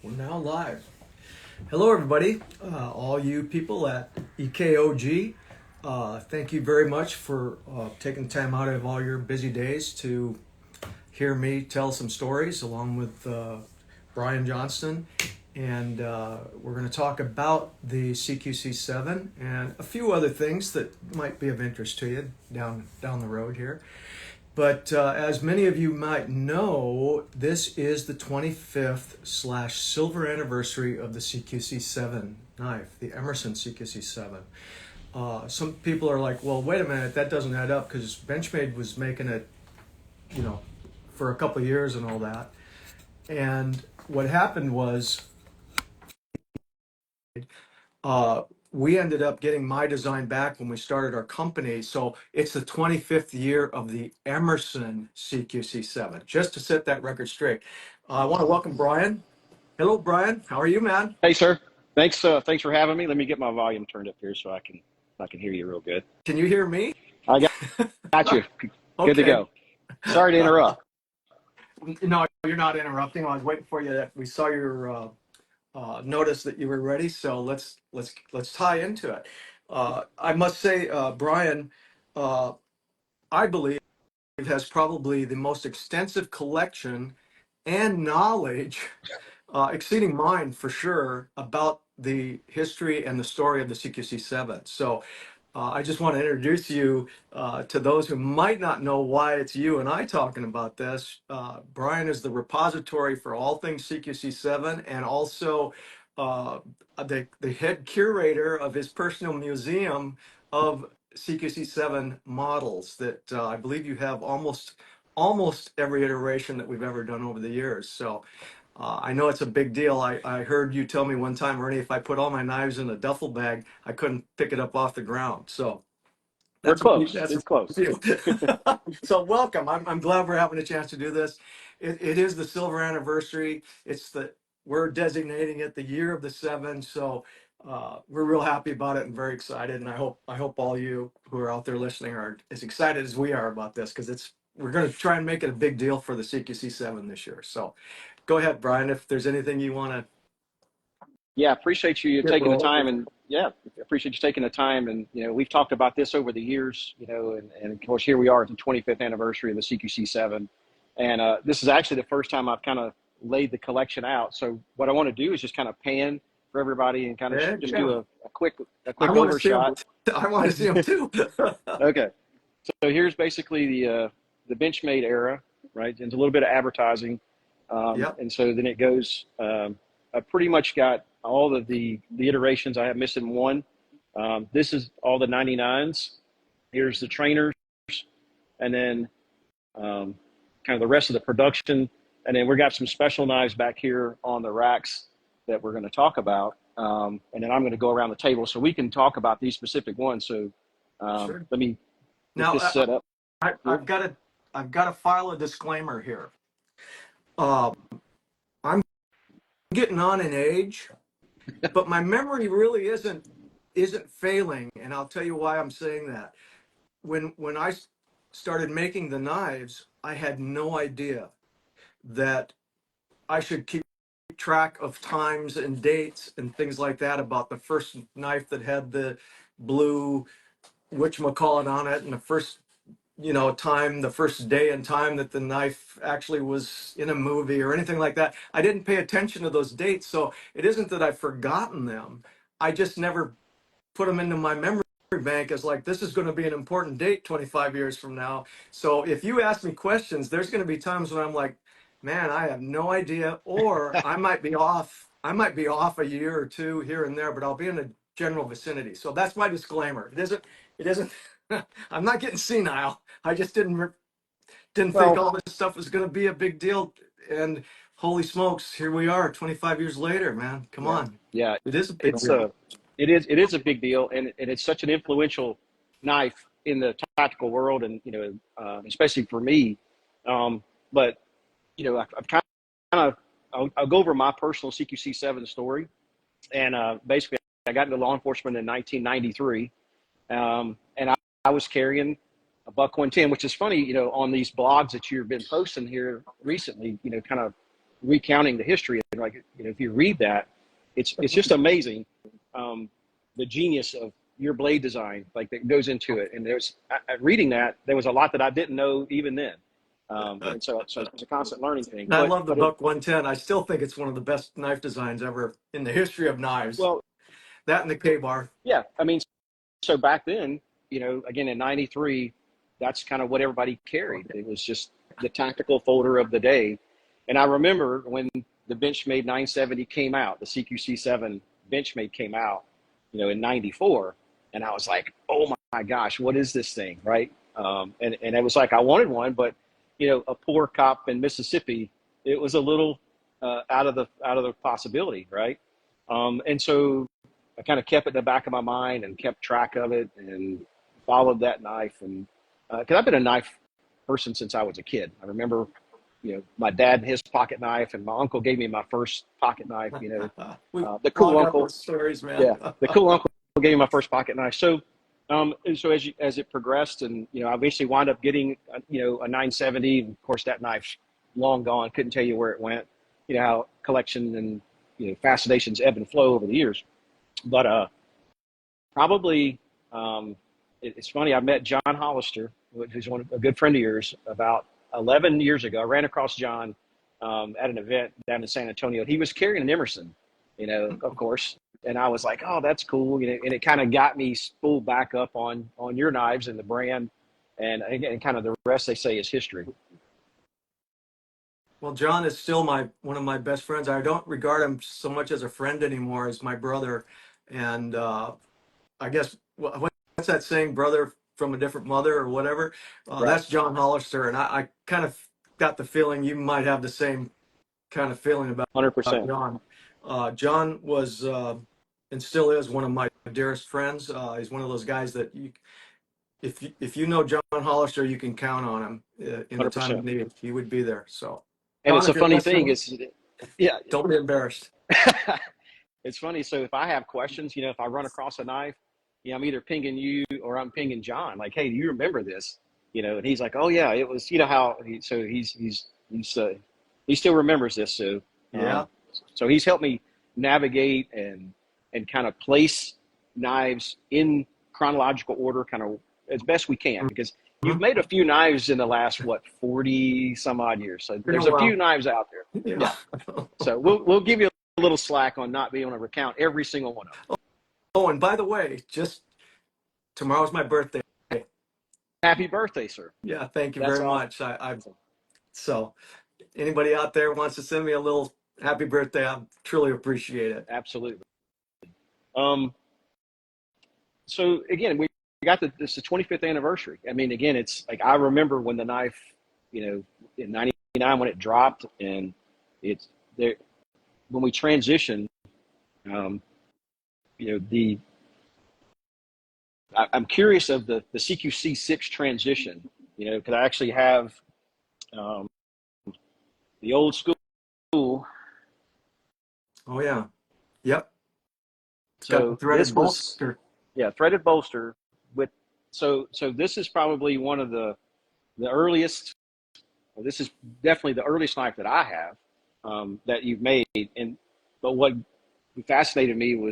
We're now live. Hello, everybody. All you people at EKOG. Thank you very much for taking time out of all your busy days to hear me tell some stories along with Brian Johnston. And we're going to talk about the CQC-7 and a few other things that might be of interest to you down the road here. But as many of you might know, this is the 25th / silver anniversary of the CQC-7 knife, the Emerson CQC-7. Some people are like, well, wait a minute, that doesn't add up because Benchmade was making it, for a couple of years and all that. And what happened was we ended up getting my design back when we started our company. So it's the 25th year of the Emerson CQC-7, just to set that record straight. I want to welcome Brian. Hello, Brian. How are you, man? Hey, sir. Thanks for having me. Let me get my volume turned up here so I can hear you real good. Can you hear me? I got you. Good to Okay. go. Sorry to interrupt. No, you're not interrupting. I was waiting for you. We saw your notice that you were ready, so let's tie into it. I must say, Brian, I believe has probably the most extensive collection and knowledge, exceeding mine for sure, about the history and the story of the CQC-7. So I just want to introduce you to those who might not know why it's you and I talking about this. Brian is the repository for all things CQC-7 and also the head curator of his personal museum of CQC-7 models that I believe you have almost every iteration that we've ever done over the years. So I know it's a big deal. I heard you tell me one time, Ernie, if I put all my knives in a duffel bag, I couldn't pick it up off the ground. So We're that's close. a It's close. deal. So welcome. I'm glad we're having a chance to do this. It is the silver anniversary. We're designating it the year of the 7. So we're real happy about it and very excited. And I hope all you who are out there listening are as excited as we are about this because we're going to try and make it a big deal for the CQC-7 this year. So go ahead, Brian, if there's anything you want to. Yeah, appreciate you Get taking the rolling. time, and appreciate you taking the time. And we've talked about this over the years. And of course here we are at the 25th anniversary of the CQC-7, and this is actually the first time I've kind of laid the collection out. So what I want to do is just kind of pan for everybody and kind of just do a quick I want to see them. overshot. I want to see them too. Okay, so here's basically the Benchmade era, right? And it's a little bit of advertising, Yep. and so then it goes. I pretty much got all of the iterations. I have missing one. This is all the 99s. Here's the trainers, and then kind of the rest of the production. And then we got some special knives back here on the racks that we're going to talk about. And then I'm going to go around the table so we can talk about these specific ones. So Sure. let me get Now, this set up. I've got to file a disclaimer here. I'm getting on in age, but my memory really isn't failing, and I'll tell you why I'm saying that. When I started making the knives, I had no idea that I should keep track of times and dates and things like that about the first knife that had the blue whatchamacallit on it and the first time, the first day and time that the knife actually was in a movie or anything like that. I didn't pay attention to those dates, so it isn't that I've forgotten them. I just never put them into my memory bank as like, this is going to be an important date 25 years from now. So if you ask me questions, there's going to be times when I'm like, man, I have no idea, or I might be off. I might be off a year or two here and there, but I'll be in the general vicinity. So that's my disclaimer. It isn't, I'm not getting senile. I just didn't think Well, all this stuff was going to be a big deal. And holy smokes, here we are 25 years later, man. Come yeah, on. yeah, It is a big it's deal. it is a big deal, and it's such an influential knife in the tactical world, and especially for me. But I've kind of I'll go over my personal CQC-7 story, and basically I got into law enforcement in 1993, and I was carrying a buck 110, which is funny, on these blogs that you've been posting here recently, kind of recounting the history. And like, if you read that, it's just amazing, the genius of your blade design, like that goes into it. And reading that, there was a lot that I didn't know even then. And so it's a constant learning thing. I love the Buck 110. I still think it's one of the best knife designs ever in the history of knives. Well, that and the K-bar. yeah, I mean, so back then, again in '93, that's kind of what everybody carried. It was just the tactical folder of the day. And I remember when the Benchmade 970 came out, the CQC-7 Benchmade came out, in '94, and I was like, oh my gosh, what is this thing, right? And it was like I wanted one, but a poor cop in Mississippi, it was a little out of the possibility, right? And so I kind of kept it in the back of my mind and kept track of it and followed that knife. And because I've been a knife person since I was a kid. I remember, my dad and his pocket knife, and my uncle gave me my first pocket knife. The cool uncle. Stories, man. Yeah, the cool uncle gave me my first pocket knife. So, and so as it progressed, and I eventually wound up getting a 970. And of course, that knife's long gone. Couldn't tell you where it went. How collection and fascinations ebb and flow over the years. But probably, it's funny. I met John Hollister, who's a good friend of yours, about 11 years ago. I ran across John at an event down in San Antonio. He was carrying an Emerson, of course. And I was like, oh, that's cool. And it kind of got me spooled back up on your knives and the brand. And kind of the rest, they say, is history. Well, John is still one of my best friends. I don't regard him so much as a friend anymore as my brother. And I guess, what's that saying, brother from a different mother or whatever? Right. That's John Hollister. And I kind of got the feeling you might have the same kind of feeling about 100%. John. John was and still is one of my dearest friends. He's one of those guys that if you know John Hollister, you can count on him in the time of need. He would be there. So, and John, it's a funny thing is, yeah, don't be embarrassed. It's funny. So if I have questions, if I run across a knife, I'm either pinging you or I'm pinging John. Like, hey, do you remember this? And he's like, oh yeah, it was. How he still remembers this. So yeah. So he's helped me navigate and kind of place knives in chronological order, kind of as best we can, because you've made a few knives in the last 40 some odd years. So there's a few knives out there. Yeah. So we'll give you a little slack on not being able to recount every single one of them. Oh, and by the way, just tomorrow's my birthday. Happy birthday, sir. Yeah, thank you That's very much. So anybody out there wants to send me a little happy birthday, I truly appreciate it. Absolutely. So again, we got this the 25th anniversary. I mean, again, it's like I remember when the knife, in '99 when it dropped, and it's there when we transitioned. I'm curious of the CQC-6 transition, because I actually have the old school. Oh yeah, yep. So threaded bolster. Threaded bolster with. So this is probably one of the earliest. Well, this is definitely the earliest knife that I have that you've made. But what fascinated me was,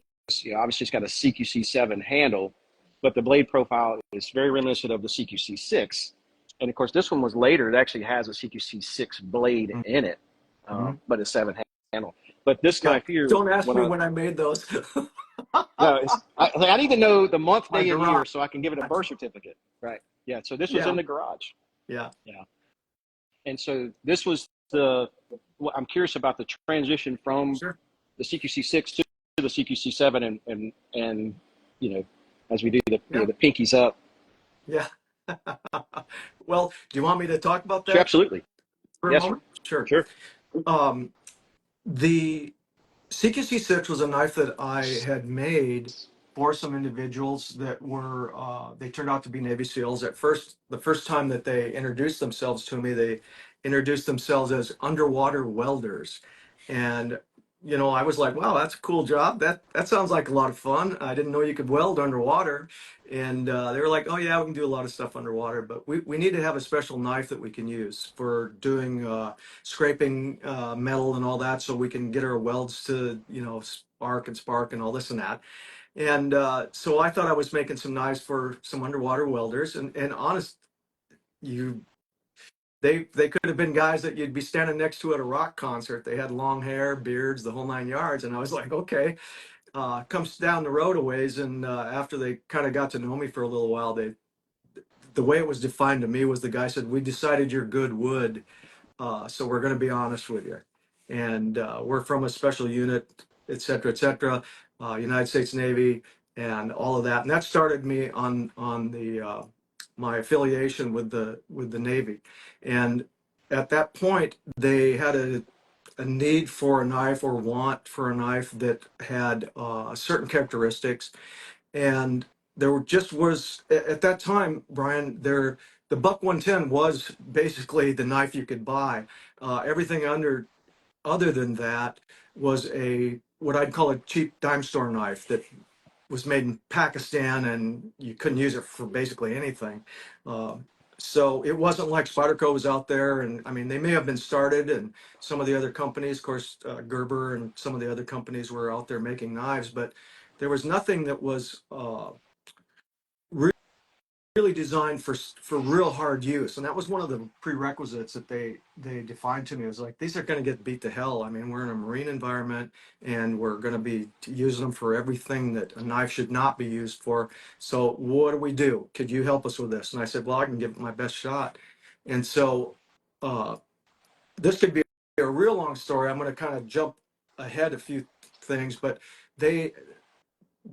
obviously it's got a CQC-7 handle, but the blade profile is very reminiscent of the CQC-6. And of course, this one was later. It actually has a CQC-6 blade in it, but a 7 handle. But this knife here. Don't ask me when I made those. No, I need to know the month, day, and year so I can give it a birth certificate. Right. Yeah. So this was in the garage. Yeah. Yeah. And so this was I'm curious about the transition from the CQC-6 to the CQC-7 and as we do the the pinkies up. Yeah. Well, do you want me to talk about that? Sure, absolutely. Yes, sir. Sure. The CQC-6 was a knife that I had made for some individuals that were, they turned out to be Navy SEALs. The first time that they introduced themselves to me, they introduced themselves as underwater welders. And I was like, wow, that's a cool job. That sounds like a lot of fun. I didn't know you could weld underwater. And they were like, oh yeah, we can do a lot of stuff underwater, but we need to have a special knife that we can use for doing scraping metal and all that, so we can get our welds to, arc and spark and all this and that. And so I thought I was making some knives for some underwater welders, and honest, you they could have been guys that you'd be standing next to at a rock concert. They had long hair, beards, the whole nine yards. And I was like, okay. Comes down the road a ways, and after they kind of got to know me for a little while, the way it was defined to me was the guy said, "We decided you're good wood, so we're going to be honest with you, and we're from a special unit, et cetera, et cetera, United States Navy, and all of that." And that started me on the my affiliation with the Navy. And at that point, they had a need for a knife, or want for a knife that had certain characteristics. And just was at that time, Brian, the Buck 110 was basically the knife you could buy. Everything other than that was a what I'd call a cheap dime store knife that was made in Pakistan, and you couldn't use it for basically anything. Uh, so it wasn't like Spyderco was out there, and I mean, they may have been started, and some of the other companies, of course, Gerber and some of the other companies were out there making knives, but there was nothing that was really designed for real hard use. And that was one of the prerequisites that they defined to me. It was like, these are going to get beat to hell. I mean, we're in a marine environment, and we're going to be using them for everything that a knife should not be used for. So what do we do? Could you help us with this? And I said, well, I can give it my best shot. And so this could be a real long story. I'm going to kind of jump ahead a few things, but they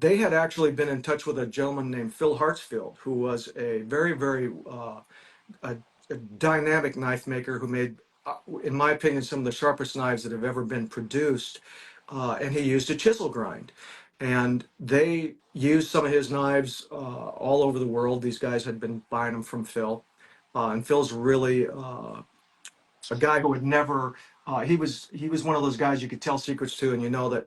they had actually been in touch with a gentleman named Phil Hartsfield, who was a very, very a, a dynamic knife maker who made, in my opinion, some of the sharpest knives that have ever been produced. And he used a chisel grind. And they used some of his knives all over the world. These guys had been buying them from Phil. And Phil's really a guy who would never, he was one of those guys you could tell secrets to, and you know that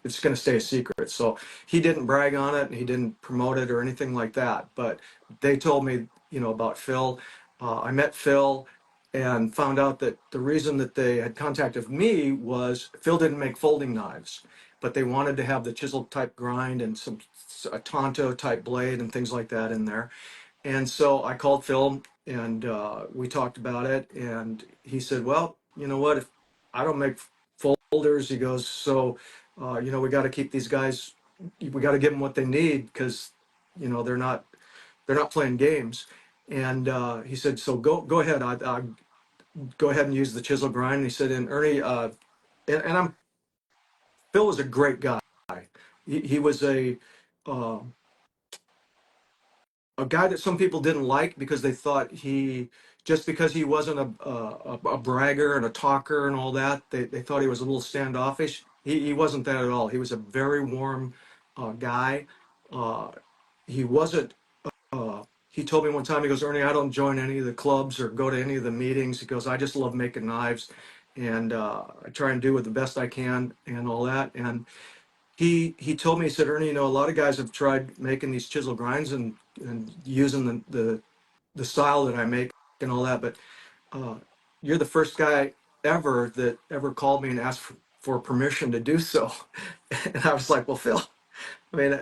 it's going to stay a secret. So he didn't brag on it, and he didn't promote it or anything like that. But they told me, about Phil. I met Phil and found out that the reason that they had contacted me was Phil didn't make folding knives, but they wanted to have the chisel type grind and a Tonto type blade and things like that in there. And so I called Phil, and we talked about it, and he said, well, you know what, if I don't make folders, he goes, so, we got to keep these guys, we got to give them what they need, because, they're not playing games. And he said, so go ahead, I go ahead and use the chisel grind. And he said, and Ernie, Phil was a great guy. He was uh, a guy that some people didn't like, because they thought just because he wasn't a bragger and a talker and all that, they thought he was a little standoffish. He wasn't that at all. He was a very warm guy. Uh, he wasn't, he told me one time, he goes, Ernie, I don't join any of the clubs or go to any of the meetings. He goes, I just love making knives, and I try and do it the best I can and all that. And he told me, he said, Ernie, a lot of guys have tried making these chisel grinds and using the style that I make and all that, but uh, you're the first guy ever that ever called me and asked for permission to do so. And I was like, well, Phil, I mean,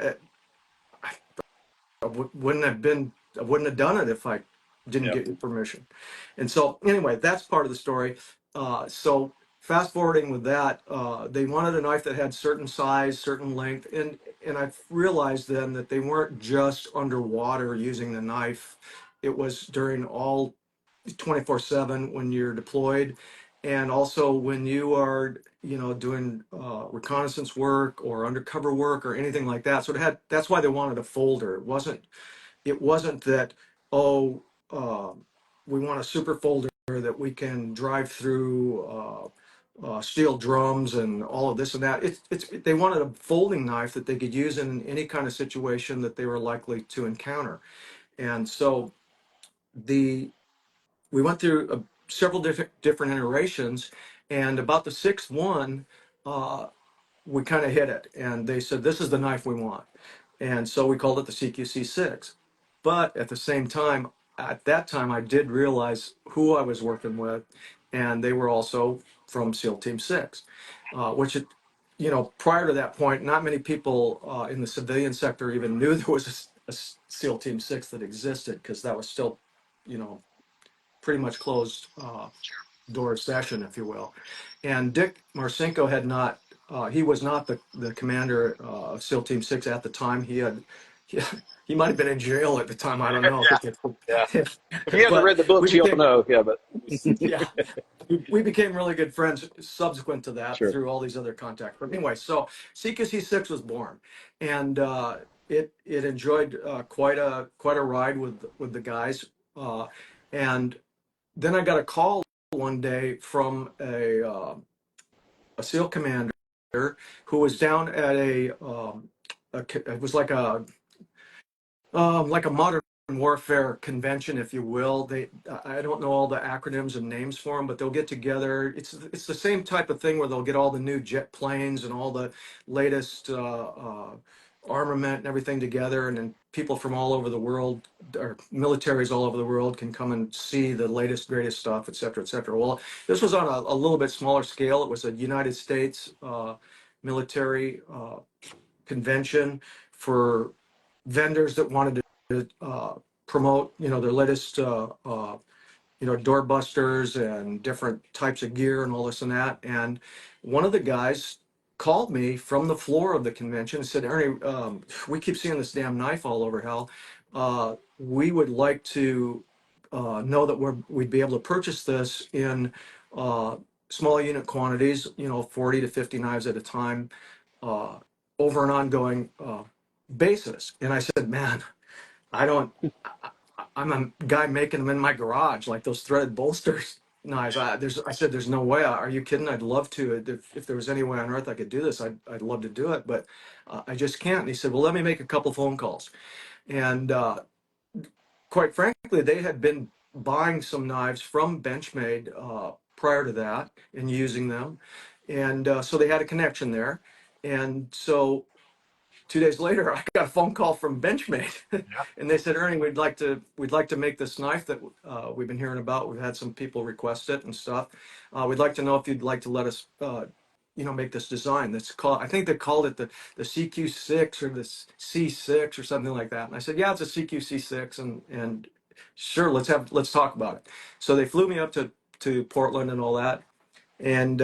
I wouldn't have done it if I didn't Yep. get your permission. And so anyway, that's part of the story. So fast forwarding with that, they wanted a knife that had certain size, certain length, and I realized then that they weren't just underwater using the knife. It was during all 24/7 when you're deployed, and also when you are, doing reconnaissance work or undercover work or anything like that. So that's why they wanted a folder. It wasn't that, oh, we want a super folder that we can drive through steel drums and all of this and that. They wanted a folding knife that they could use in any kind of situation that they were likely to encounter. And so we went through several different iterations, and about the sixth one, we kind of hit it, and they said, this is the knife we want. And so we called it the CQC-6. But at the same time, at that time, I did realize who I was working with, and they were also from SEAL Team 6, which, prior to that point, not many people in the civilian sector even knew there was a SEAL Team 6 that existed, because that was still, pretty much closed door session, if you will. And Dick Marcinko had not, he was not the commander of SEAL Team 6 at the time. He, he might have been in jail at the time. I don't know. Yeah. If you haven't But read the we books, you'll became, know. Yeah, but yeah, we became really good friends subsequent to that sure. through all these other contacts. But anyway, so CQC-6 was born, and it enjoyed quite a ride with the guys. And then I got a call one day from a SEAL commander who was down at it was like a modern warfare convention, if you will. I don't know all the acronyms and names for them, but they'll get together. It's the same type of thing where they'll get all the new jet planes and all the latest armament and everything together, and then people from all over the world, or militaries all over the world, can come and see the latest, greatest stuff, et cetera, et cetera. Well, this was on a little bit smaller scale. It was a United States military convention for vendors that wanted to promote, their latest, doorbusters and different types of gear and all this and that. And one of the guys called me from the floor of the convention and said, Ernie, we keep seeing this damn knife all over hell. We would like to know that we'd be able to purchase this in small unit quantities, 40 to 50 knives at a time, over an ongoing basis. And I said, man, I don't, I'm a guy making them in my garage, like those threaded bolsters knives. I said, there's no way. Are you kidding? I'd love to. If there was any way on earth I could do this, I'd love to do it, but I just can't. And he said, well, let me make a couple phone calls. And quite frankly, they had been buying some knives from Benchmade prior to that and using them. And so they had a connection there. And so 2 days later, I got a phone call from Benchmade, and they said, "Ernie, we'd like to make this knife that we've been hearing about. We've had some people request it and stuff. We'd like to know if you'd like to let us, make this design. That's called, I think they called it the CQ6 or the C6 or something like that." And I said, "Yeah, it's a CQC6, and sure, let's talk about it." So they flew me up to Portland and all that, and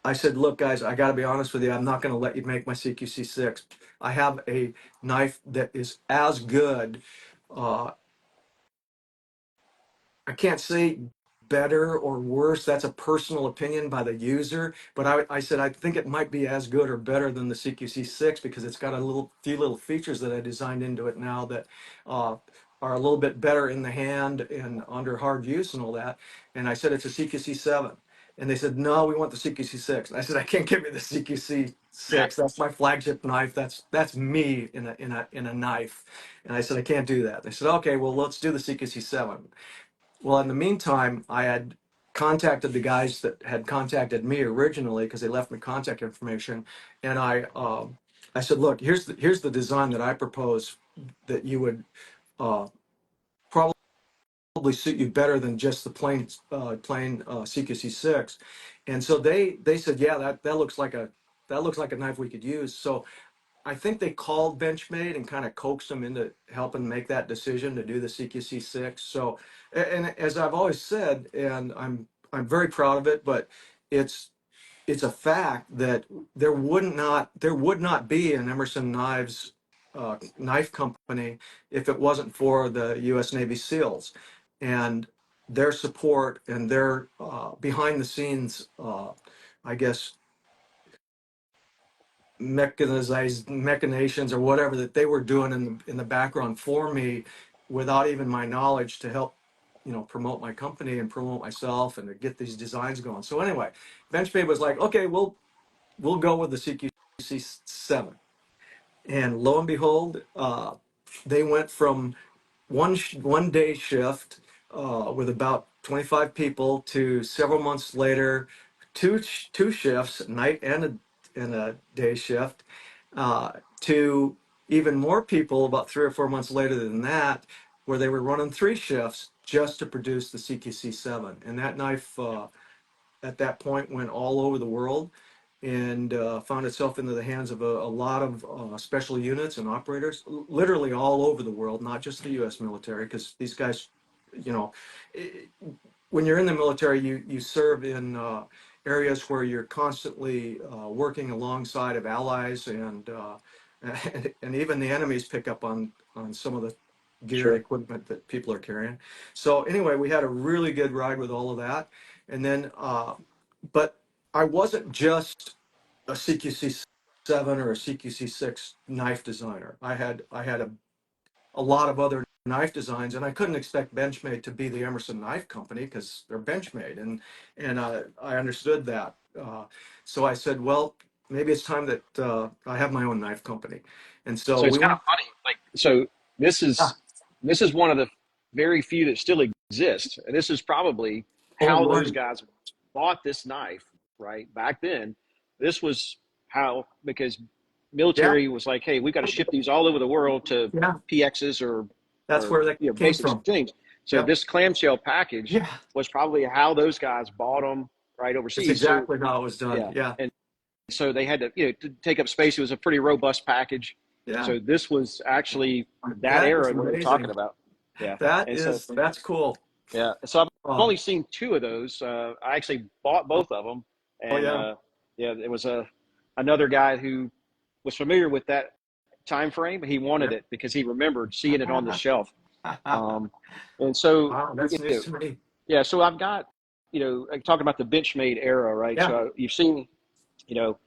I said, look, guys, I got to be honest with you. I'm not going to let you make my CQC-6. I have a knife that is as good. Uh, I can't say better or worse. That's a personal opinion by the user. But I said, I think it might be as good or better than the CQC-6 because it's got few little features that I designed into it now that are a little bit better in the hand and under hard use and all that. And I said, it's a CQC-7. And they said, no, we want the CQC-6. And I said, I can't give you the CQC-6. That's my flagship knife. That's me in a knife. And I said, I can't do that. They said, okay, well, let's do the CQC-7. Well, in the meantime, I had contacted the guys that had contacted me originally because they left me contact information, and I said, look, here's the design that I propose that you would probably suit you better than just the plain CQC-6. And so they said, yeah, that looks like a knife we could use. So I think they called Benchmade and kind of coaxed them into helping make that decision to do the CQC-6. So, and as I've always said, and I'm very proud of it, but it's a fact that there would not be an Emerson Knives knife company if it wasn't for the U.S. Navy SEALs and their support and their behind the scenes, I guess, machinations or whatever that they were doing in the background for me without even my knowledge to help promote my company and promote myself and to get these designs going. So anyway, Benchmade was like, okay, we'll go with the CQC-7. And lo and behold, they went from one day shift with about 25 people to several months later two shifts, night and a day shift, to even more people about 3 or 4 months later than that, where they were running 3 shifts just to produce the CQC-7. And that knife at that point went all over the world and found itself into the hands of a lot of special units and operators, literally all over the world, not just the U.S. military, because these guys, you know, when you're in the military, you serve in areas where you're constantly working alongside of allies and even the enemies pick up on some of the gear and Sure. equipment that people are carrying. So anyway, we had a really good ride with all of that. And then, but I wasn't just a CQC-7 or a CQC-6 knife designer. I had a lot of other knife designs, and I couldn't expect Benchmade to be the Emerson Knife Company because they're Benchmade, and I understood that. So I said, well, maybe it's time that I have my own knife company, and so So it's we kind of went. funny. Like, so this Ah, is one of the very few that still exist, and this is probably oh how those Lord, guys bought this knife. Right back then, this was how, because yeah, military was like, hey, we got to ship these all over the world to yeah, PXs that's or where that came basic from. things. So Yep, this clamshell package yeah, was probably how those guys bought them right that's overseas. So exactly how it was done. yeah, Yeah, and so they had to, to take up space. It was a pretty robust package. yeah, So this was actually that that is era what you're talking amazing. about. Yeah. And so, That's cool. yeah. So I've Um, only seen two of those. I actually bought oh, both of them. oh And, yeah, yeah, it was another guy who was familiar with that time frame. He wanted yeah. it because he remembered seeing it on the shelf. Um, and so, Wow, that's news to me. yeah, so I've got, like, talking about the Benchmade era, right? Yeah. So you've seen, you know,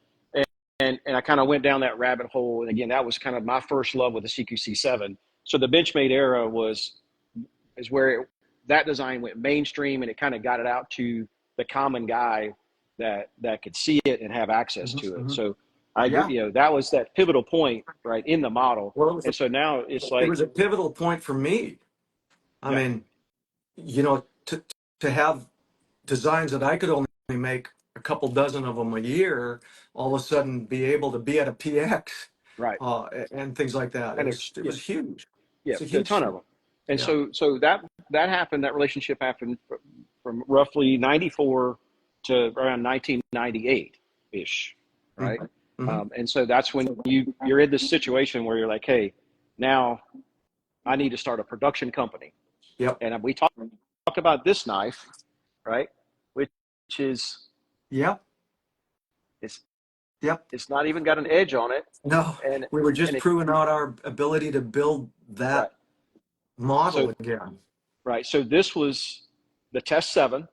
and I kind of went down that rabbit hole. And again, that was kind of my first love with the CQC-7. So the Benchmade era is where that design went mainstream, and it kind of got it out to the common guy that could see it and have access Mhm, to it. mhm. So I agree, Yeah. that was that pivotal point, right, in the model. Well, it was And so now it's it like, was a pivotal point for me. I yeah, mean, to have designs that I could only make a couple dozen of them a year, all of a sudden be able to be at a PX right. and things like that. And It yeah, was huge. yeah, It's a a huge ton of thing. them. And Yeah. so that happened. That relationship happened from roughly '94 to around 1998 ish, right? Hmm. Hmm. And so that's when you're in this situation where you're like, hey, now I need to start a production company. Yep. And we talk about this knife, right? Which is Yep. it's Yep. it's not even got an edge on it, No, and we were and just it proving out our ability to build right. that model So again. right. So this was the Test 7,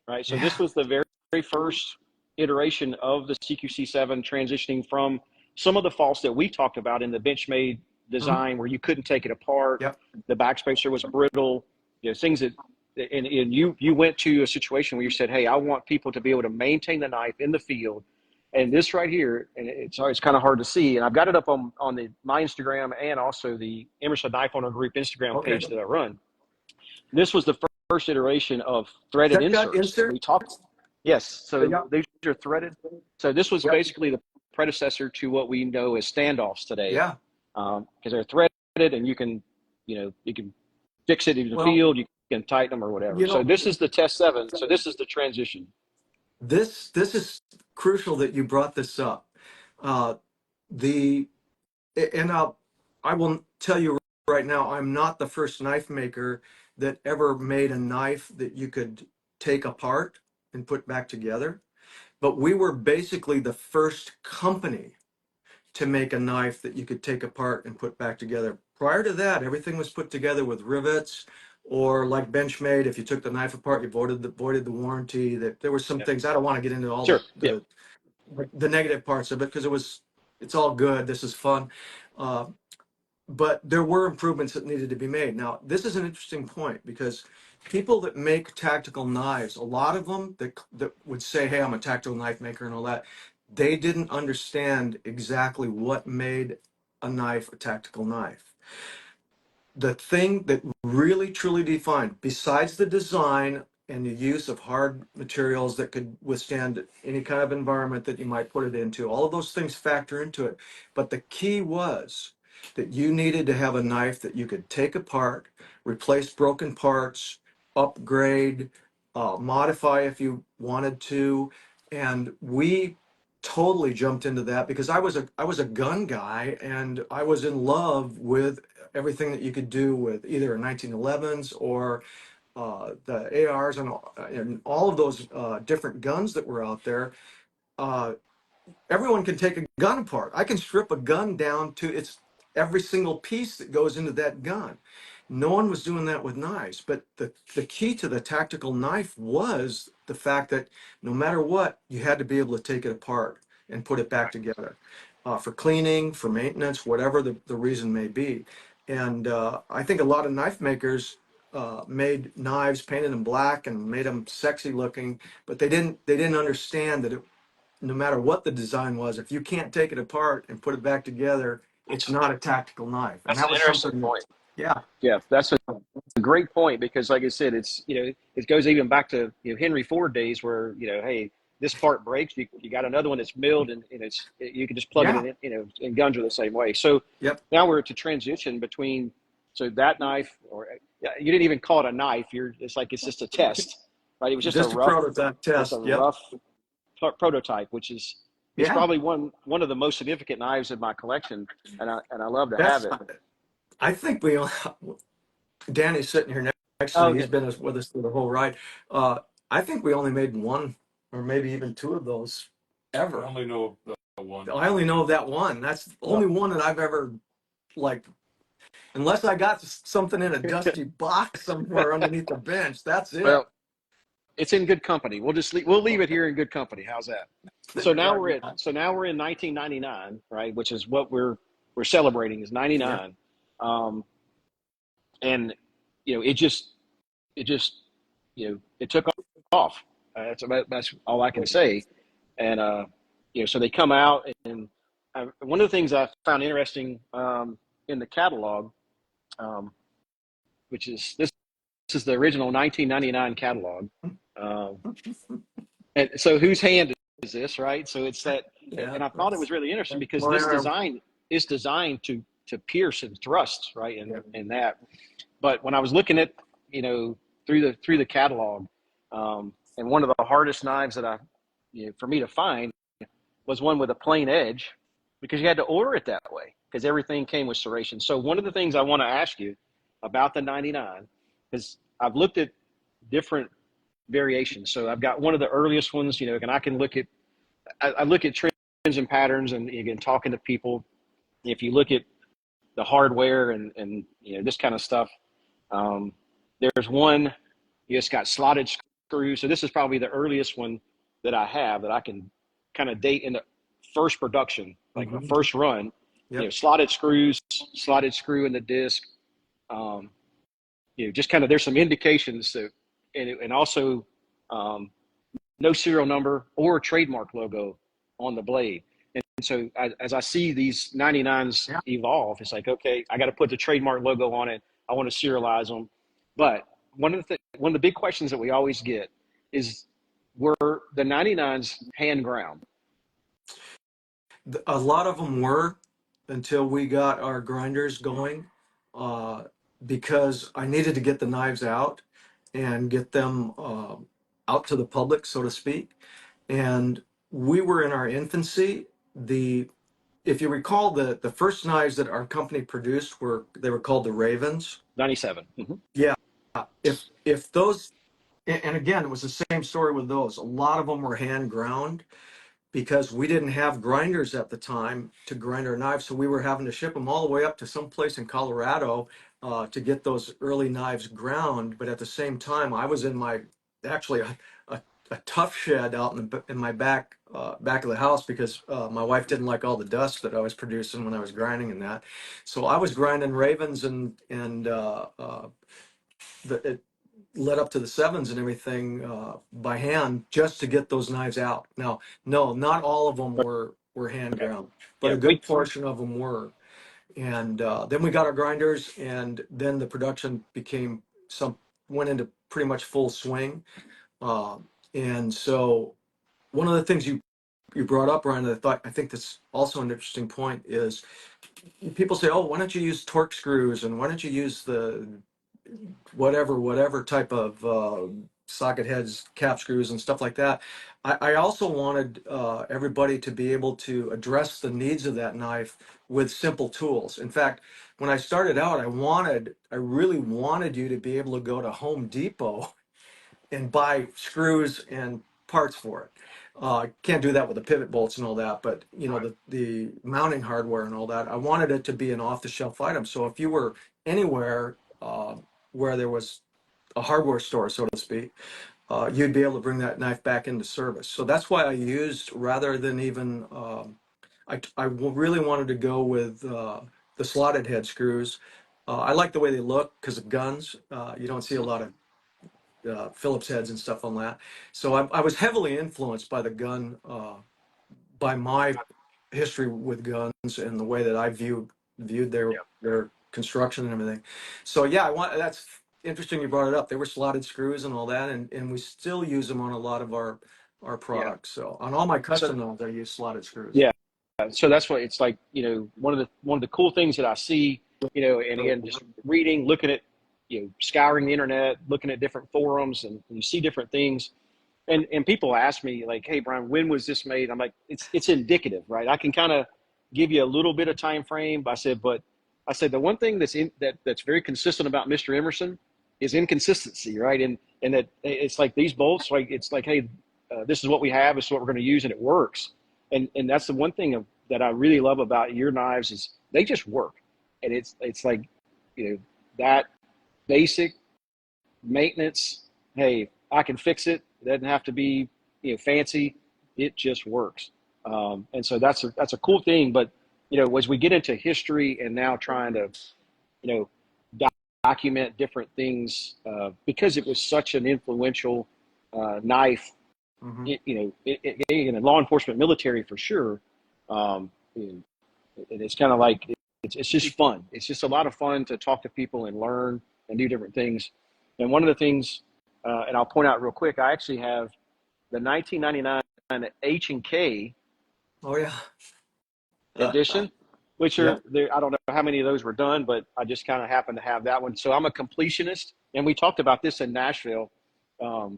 right? So this Yeah. was the very first iteration of the CQC-7, transitioning from some of the faults that we talked about in the Benchmade Mhm. design, where you couldn't take it apart, Yep. the backspacer was brittle, things that, and you went to a situation where you said, hey, I want people to be able to maintain the knife in the field. And this right here, and it's always kind of hard to see, and I've got it up on my Instagram and also the Emerson Knife Owner Group Instagram Okay. page that I run. This was the first iteration of threaded Check that inserts, and insert. we talked. Yes, so Yep. these are threaded. So this was Yep. basically the predecessor to what we know as standoffs today, Yeah. because they're threaded, and you can fix it in the Well, field, you can tighten them or whatever. you So know, this is the Test 7. So this is the transition. this is crucial that you brought this up. Uh, the and I will tell you right now, I'm not the first knife maker that ever made a knife that you could take apart and put back together. But we were basically the first company to make a knife that you could take apart and put back together. Prior to that, everything was put together with rivets, or like Benchmade, if you took the knife apart, you voided the warranty. That there were some Yeah. things. I don't want to get into all Sure. Yeah. the negative parts of it because it's all good. This is fun. Uh, but there were improvements that needed to be made. Now, this is an interesting point because people that make tactical knives, a lot of them that would say, "Hey, I'm a tactical knife maker" and all that, they didn't understand exactly what made a knife a tactical knife. The thing that really truly defined, besides the design and the use of hard materials that could withstand any kind of environment that you might put it into. All of those things factor into it. But the key was that you needed to have a knife that you could take apart, replace broken parts, upgrade, modify if you wanted to. And we totally jumped into that because I was a gun guy, and I was in love with everything that you could do with either 1911s or the ARs and all of those different guns that were out there. Uh, Everyone can take a gun apart. I can strip a gun down to its every single piece that goes into that gun. No one was doing that with knives, but the key to the tactical knife was the fact that no matter what, you had to be able to take it apart and put it back together for cleaning, for maintenance, whatever the reason may be. And I think a lot of knife makers made knives, painted them black, and made them sexy looking, but they didn't understand that no matter what the design was, if you can't take it apart and put it back together, it's not a tactical knife. And That's an that was interesting something that, point. yeah, Yeah, that's a great point because, like I said, it's it goes even back to Henry Ford days where hey, this part breaks, you got another one that's milled and you can just plug it yeah, in. And guns are the same way. So yep. now we're to transition between that knife, or yeah, you didn't even call it a knife. It's like it's just a test, right? It was just a Just a rough, prototype test. Yep. prototype, which is Yeah. probably one of the most significant knives in my collection, and I love to have That's, it. I think Danny's sitting here next to Oh, me. He's good. been with us through the whole ride. Uh, I think we only made one or maybe even two of those ever. I only know of the one. I only know of that one. That's the Well, only one that I've ever, like, unless I got something in a dusty box somewhere underneath the bench. That's it. well, it's in good company. We'll leave it here in good company. How's that? So now we're at Yeah. so now we're in 1999, right? Which is what we're celebrating is Yeah. 99, and it just it took off. That's all I can say. And so they come out, and one of the things I found interesting in the catalog, um, which is this is the original 1999 catalog. Um, and so whose hand is this, right? So it's that, Yeah. and I thought it was really interesting That's because my this arm. design is designed to pierce and thrust, right? Yeah. And that. But when I was looking at through the catalog, and one of the hardest knives that for me to find was one with a plain edge, because you had to order it that way because everything came with serrations. So one of the things I want to ask you about the 99 is I've looked at different variations. So I've got one of the earliest ones, and I can look at I look at trends and patterns, and again talking to people. If you look at the hardware and this kind of stuff, there's one. It's got slotted screws. So this is probably the earliest one that I have that I can kind of date in the first production, like the Mhm. first run. Yep. Slotted screws, slotted screw in the disc. Um, just kind of there's some indications that, and also no serial number or trademark logo on the blade. And so as I see these 99s Yeah. evolve, it's like, okay, I got to put the trademark logo on it. I want to serialize them. But one of the big questions that we always get is, were the 99s hand ground? A lot of them were until we got our grinders going, uh, because I needed to get the knives out and get them out to the public, so to speak. And we were in our infancy. If you recall, the first knives that our company produced were called the Ravens. 97. Mm-hmm. Yeah. If those, and again, it was the same story with those. A lot of them were hand ground because we didn't have grinders at the time to grind our knives. So we were having to ship them all the way up to some place in Colorado to get those early knives ground. But at the same time, I was in actually a tough shed out in my back of the house because my wife didn't like all the dust that I was producing when I was grinding and that. So I was grinding Ravens and it led up to the sevens and everything by hand just to get those knives out. Now, no, not all of them were hand Okay. ground, but Yeah. a good portion of them were. And then we got our grinders, and then the production became went into pretty much full swing. Uh, and so one of the things you brought up, Ryan, I think that's also an interesting point is people say, oh, why don't you use torque screws and why don't you use the whatever type of socket heads, cap screws, and stuff like that. I also wanted everybody to be able to address the needs of that knife with simple tools. In fact, when I started out, I really wanted you to be able to go to Home Depot and buy screws and parts for it. Can't do that with the pivot bolts and all that, but you know, the mounting hardware and all that. I wanted it to be an off-the-shelf item. So if you were anywhere where there was a hardware store, so to speak, you'd be able to bring that knife back into service. So that's why I used, rather than even, really wanted to go with the slotted head screws. I like the way they look because of guns. You don't see a lot of Phillips heads and stuff on that. So I was heavily influenced by the gun, by my history with guns and the way that I viewed their construction and everything. So yeah, that's interesting you brought it up. They were slotted screws and all that, and we still use them on a lot of our products. So on all my custom knives, I use slotted screws. Yeah. So that's what it's like, you know, one of the cool things that I see, you know, and again, just reading, looking at, you know, scouring the internet, looking at different forums, and you see different things. And people ask me like, hey, Brian, when was this made? I'm like, it's indicative, right? I can kind of give you a little bit of time frame. But I said, the one thing that's very consistent about Mr. Emerson is inconsistency, right? And that it's like these bolts, like, it's like, hey, this is what we have, this is what we're going to use, and it works. And that's the one thing that I really love about your knives is they just work. And it's like, you know, that basic maintenance, hey, I can fix it. It doesn't have to be, you know, fancy. It just works. And so that's a cool thing. But, you know, as we get into history and now trying to, you know, document different things, because it was such an influential knife, you know, in law enforcement, military for sure. And it's kind of like, it's just fun. It's just a lot of fun to talk to people and learn and do different things. And one of the things, and I'll point out real quick, I actually have the 1999 H&K Oh yeah. edition, which Yeah. are there. I don't know how many of those were done, but I just kind of happen to have that one. So I'm a completionist, and we talked about this in Nashville. I've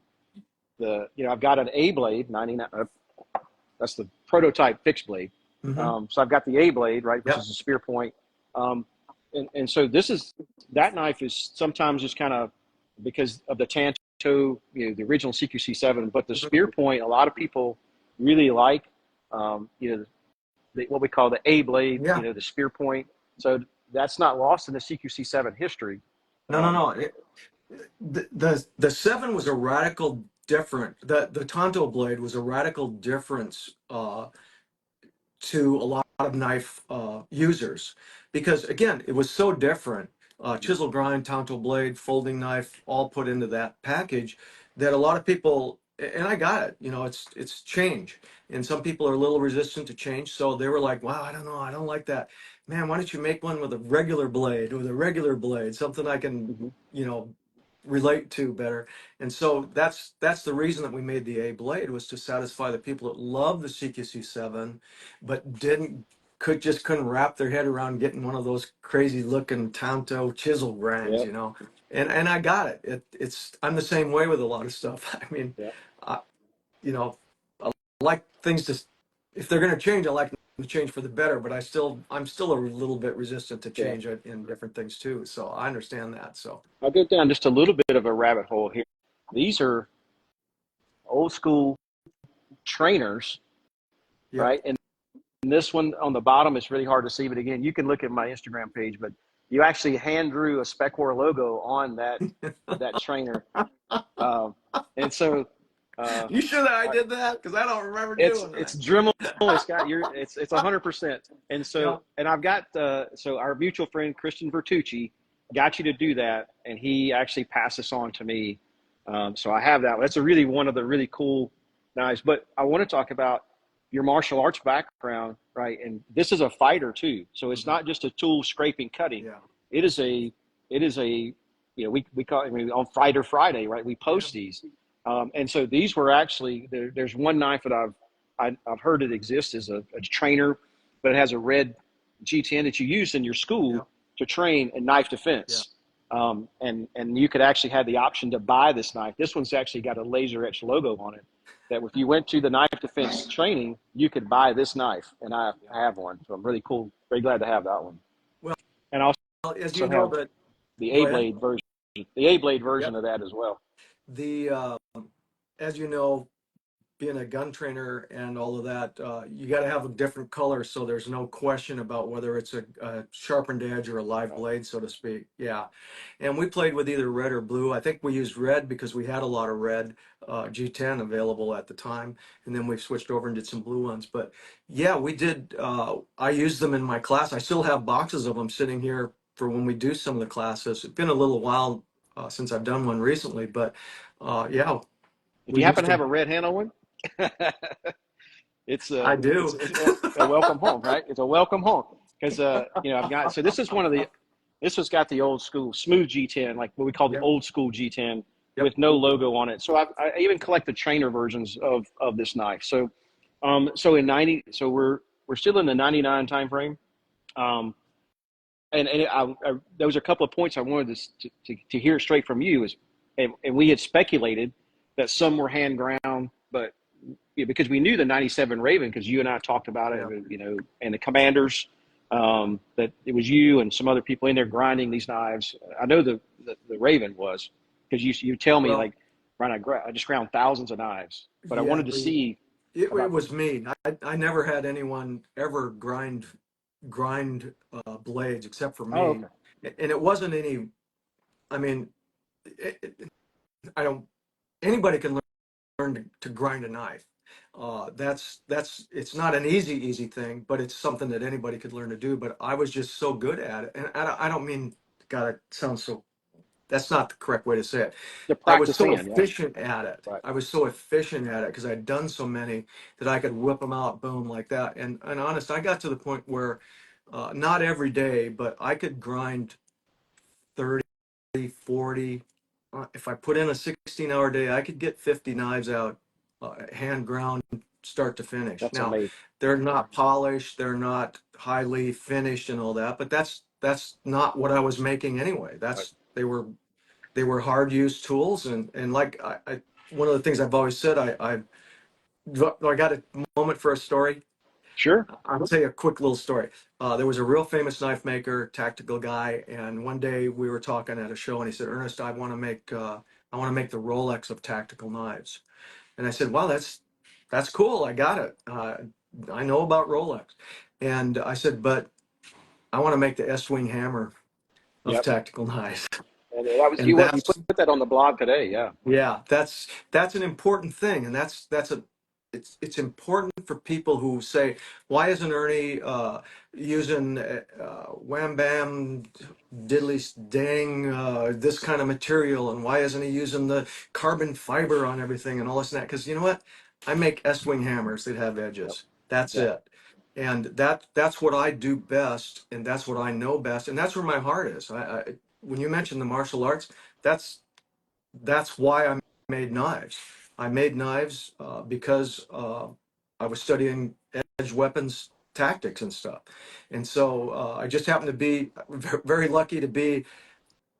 got an A blade 99. That's the prototype fixed blade. So I've got the A blade, right, which is a spear point. And so that knife is sometimes just kind of because of the Tanto, you know, the original CQC-7, but the spear point, a lot of people really like, you know, what we call the A blade, you know, the spear point. So that's not lost in the CQC-7 history. No. The 7 was a radical different. The Tonto blade was a radical difference to a lot of knife users because again, it was so different. Chisel grind, Tonto blade, folding knife, all put into that package that a lot of people, and I got it. You know, it's change, and some people are a little resistant to change. So they were like, "Wow, I don't know, I don't like that, man. Why don't you make one with a regular blade, something I can, you know, relate to better." And so that's the reason that we made the A blade, was to satisfy the people that love the CQC-7 but couldn't wrap their head around getting one of those crazy looking Tonto chisel grinds, you know. And I got it. I'm the same way with a lot of stuff. I mean, you know, I like things to, if they're going to change, I like them to change for the better, but I'm still a little bit resistant to change in different things too. So I understand that. So I'll go down just a little bit of a rabbit hole here. These are old school trainers, right? And this one on the bottom is really hard to see, but again, you can look at my Instagram page, but you actually hand drew a Specwar logo on that trainer. And so, you sure that I did that? Because I don't remember doing that. It's Dremel. It's got it's 100%. And so, and I've got, so our mutual friend, Christian Vertucci, got you to do that. And he actually passed this on to me. So I have that. That's one of the really cool knives. But I want to talk about your martial arts background, right? And this is a fighter too. So it's not just a tool scraping, cutting. It is a we call it, I mean, on Friday, right? We Yeah. post these. And so these were actually, there's one knife that I've heard it exists as a trainer, but it has a red G10 that you use in your Yeah. school to train in knife Yeah. defense. And you could actually have the option to buy this knife. This one's actually got a laser etched logo on it. That if you went to the knife defense training, you could buy this knife, and I have one. So I'm really cool, very glad to have that one. Well, And I as you also know have that. the Go ahead. A blade version Yep. of that as well. The as you know, being a gun trainer and all of that, you got to have a different color so there's no question about whether it's a sharpened edge or a live blade, so to speak. Yeah. And we played with either red or blue. I think we used red because we had a lot of red G10 available at the time. And then we switched over and did some blue ones. But yeah, we did. I used them in my class. I still have boxes of them sitting here for when we do some of the classes. It's been a little while since I've done one recently, but yeah, If we you happen used to have a them. red handle one, I it's do. a welcome home, right? It's a welcome home because I've got, so this is one of the, this has got the old school smooth G10, like what we call the Yep. old school G10 Yep. with no logo on it. So I even collect the trainer versions of this knife. So in 90, so we're still in the 99 time frame. Um, there was a couple of points I wanted to hear straight from you is, and we had speculated that some were hand ground, but because we knew the 97 Raven, because you and I talked about it, Yeah. and the commanders, that it was you and some other people in there grinding these knives. I know the Raven was, because you tell me, Well, like, Brian, I just ground thousands of knives, but I yeah, wanted to see it about. was me. I never had anyone ever grind blades except for Oh, me, okay. and it wasn't any. I mean, I don't. Anybody can learn to grind a knife. That's it's not an easy thing, but it's something that anybody could learn to do. But I was just so good at it, and I don't mean, God, it sounds so. That's not the correct way to say it. The I was practice so hand, yeah. efficient at it. Right. I was so efficient at it because I'd done so many that I could whip them out, boom, like that. And honest, I got to the point where not every day, but I could grind 30, 40. If I put in a 16-hour day, I could get 50 knives out, hand ground, start to finish. That's Now, amazing. they're not polished, they're not highly finished and all that, but that's not what I was making anyway. Right. They were hard use tools, and like one of the things I've always said, I got a moment for a story. Sure. I'll tell you a quick little story. There was a real famous knife maker, tactical guy, and one day we were talking at a show, and he said, "Ernest, I want to make the Rolex of tactical knives." And I said, "Wow, that's cool. I got it. I know about Rolex." And I said, "But I want to make the S-wing hammer of Yep. tactical knives." And that was And you put that on the blog today, yeah. yeah, that's an important thing, and it's important for people who say, why isn't Ernie using wham bam diddly dang this kind of material, and why isn't he using the carbon fiber on everything and all this and that? Because you know what, I make S-wing hammers that have Yep. edges. That's Exactly. it, and that's what I do best, and that's what I know best, and that's where my heart is. When you mention the martial arts, that's that's why I made knives. I made knives because I was studying edge weapons tactics and stuff. And so I just happened to be very lucky to be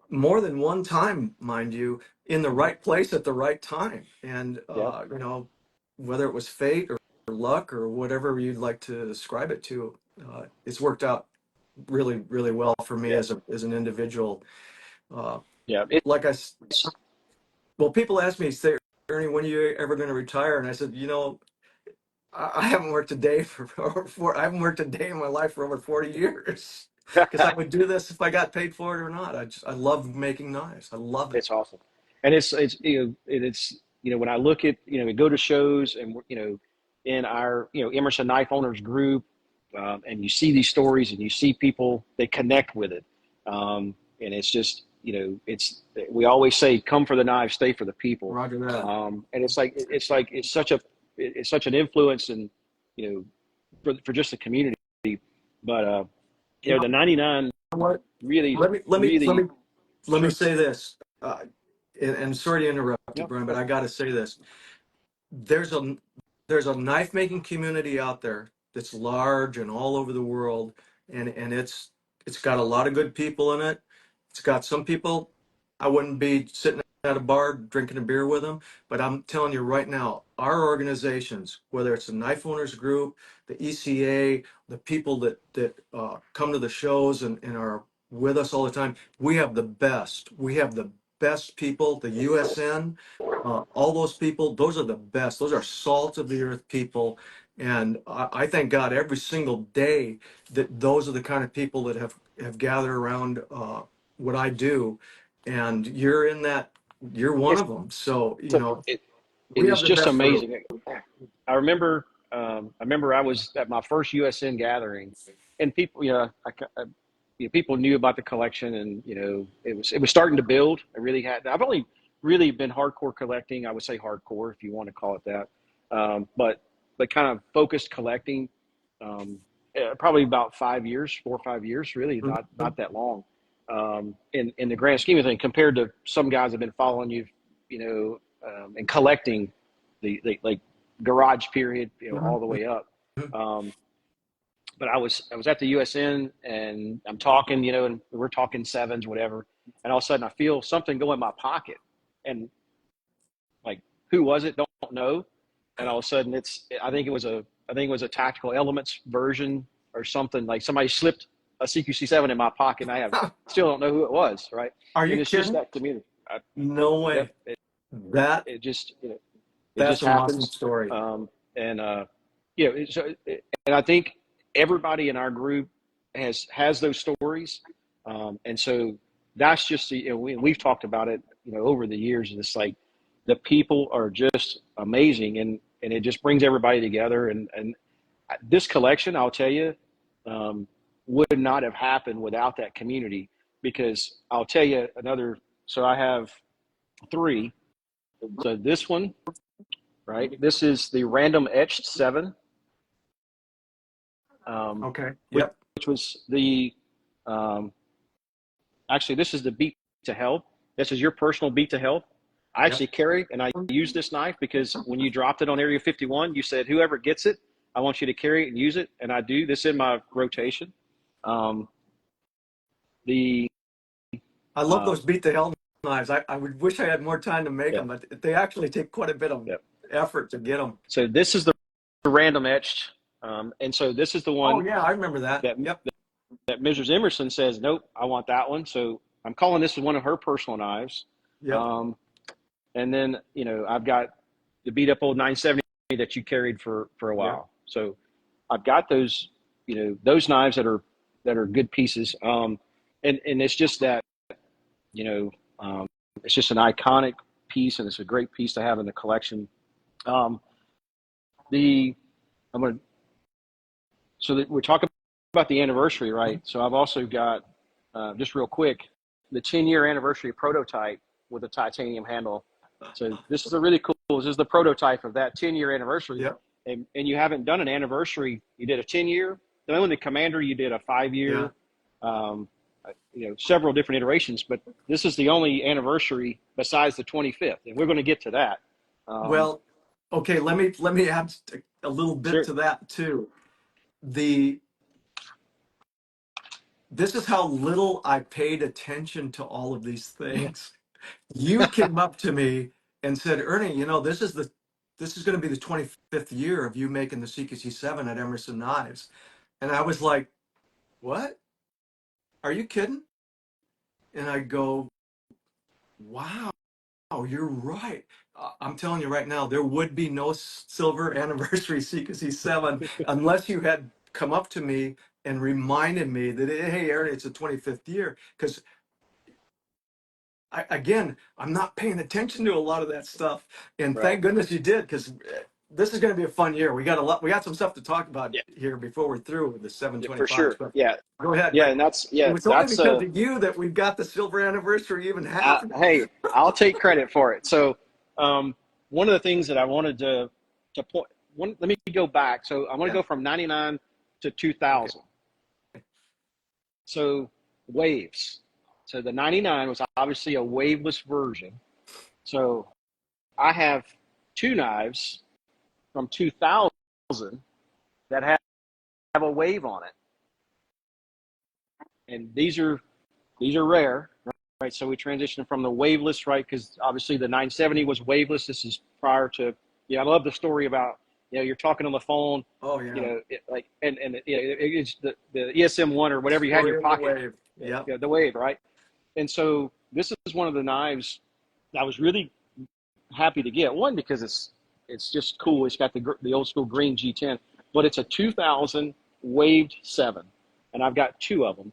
more than one time, mind you, in the right place at the right time. And, Yep. whether it was fate or luck or whatever you'd like to describe it to, it's worked out really, really well for me Yeah. as an individual. Uh, Yeah. like well, people ask me, say, Ernie, when are you ever going to retire? And I said, I haven't worked a day I haven't worked a day in my life for over 40 years because I would do this if I got paid for it or not. I love making knives. I love it. It's awesome. And it's when I look at, we go to shows and, in our, Emerson Knife Owners group, and you see these stories and you see people, they connect with it. And it's just, we always say, come for the knife, stay for the people. Roger that. And it's such an influence and, for just the community. But, You know the 99 what? really, Let me really, let me Sure. say this, and sorry to interrupt you, Yep. Brian, but I got to say this. There's a there's a knife making community out there that's large and all over the world, and it's got a lot of good people in it. It's got some people I wouldn't be sitting at a bar drinking a beer with them, but I'm telling you right now, our organizations, whether it's the Knife Owners Group, the ECA, the people that come to the shows and are with us all the time, we have the best. We have the best people. The USN, all those people, those are the best. Those are salt of the earth people. And I thank God every single day that those are the kind of people that have gathered around what I do. And you're in that, you're one It's, of them. So, you so know, it we is have the just best group. amazing. I remember I was at my first USN gathering, and people, people knew about the collection, and it was starting to build. I really had. I've only really been hardcore collecting. I would say hardcore, if you want to call it that, but kind of focused collecting. Probably about 5 years, 4 or 5 years, really not that long. In the grand scheme of things, compared to some guys have been following you, and collecting the like garage period, all the way up. Um, but I was at the USN, and I'm talking, and we're talking sevens, whatever, and all of a sudden I feel something go in my pocket, and like, who was it? Don't know. And all of a sudden I think it was a tactical elements version or something, like somebody slipped a CQC-7 in my pocket, and I still don't know who it was, right? Are you And it's just kidding? that community. No Yep. way. That It just, it that's just an awesome happens. story. And and I think everybody in our group has those stories. And so that's just we've talked about it, over the years. And it's like the people are just amazing, and it just brings everybody together. And this collection, I'll tell you, would not have happened without that community. Because I'll tell you another. So I have three. So this one, right? This is the random etched 7, Okay. which, Yep. which was the actually, this is the beat to health. This is your personal beat to health. I Yep. actually carry, and I use this knife because when you dropped it on Area 51, you said, whoever gets it, I want you to carry it and use it. And I do. This in my rotation. Um, the I love uh, those beat the hell knives. I would wish I had more time to make yeah, them, but they actually take quite a bit of yeah. effort to get them. So this is the random etched, and so this is the Oh one yeah, I remember that. that Yep. that Mrs. Emerson says, nope, I want that one. So I'm calling this one of her personal knives. Yep. Um, and then, I've got the beat up old 970 that you carried for a Yep. while. So I've got those, those knives that are good pieces. And it's just that, um, it's just an iconic piece, and it's a great piece to have in the collection. Um, the, I'm going to, so that we're talking about the anniversary, right? So I've also got, just real quick, the 10-year anniversary prototype with a titanium handle. So this is a really cool. This is the prototype of that 10-year anniversary. Yep. And you haven't done an anniversary. You did a 10-year. Then when the Commander, you did a 5-year. Yeah. Several different iterations. But this is the only anniversary besides the 25th, and we're going to get to that. Well, okay. Let me add a little bit Sure. to that too. The This is how little I paid attention to all of these things. You came up to me and said, Ernie, this is going to be the 25th year of you making the CQC-7 at Emerson Knives. And I was like, what? Are you kidding? And I go, wow, you're right. I'm telling you right now, there would be no silver anniversary CQC-7 unless you had come up to me and reminded me that, hey, Aaron, it's the 25th year. Because again, I'm not paying attention to a lot of that stuff. And Right. thank goodness you did, because this is going to be a fun year. We got some stuff to talk about Yeah. here before we're through with the Yeah, for 725s. sure. But Yeah. go ahead. Yeah. But And that's it was only because of you that we've got the silver anniversary even happening. hey, I'll take credit for it. So, one of the things that I wanted to point, let me go back. So I want to Yeah. go from 99 to 2000. Okay. So waves. So the 99 was obviously a waveless version. So I have two knives from 2000 that have a wave on it, and these are rare, right? So we transitioned from the waveless, right? Because obviously the 970 was waveless. This is prior to, I love the story about, you're talking on the phone, Oh yeah. and it's the ESM1 or whatever you had in Story your of the pocket, wave. Yep. the wave, right? And so this is one of the knives I was really happy to get. One, because it's just cool. It's got the old school green G10, but it's a 2000 waved 7, and I've got two of them.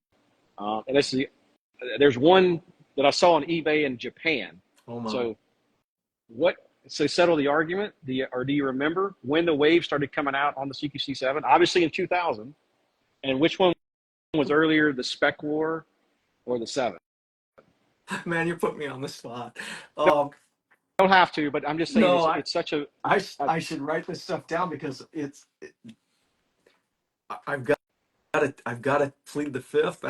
And there's one that I saw on eBay in Japan. Oh my. So so settle the argument. Do you remember when the wave started coming out on the CQC-7? Obviously in 2000. And which one was earlier, the Spec War or the 7? Man, you put me on the spot. Don't have to, but I'm just saying No, it's such a I should write this stuff down because I've got to plead the fifth.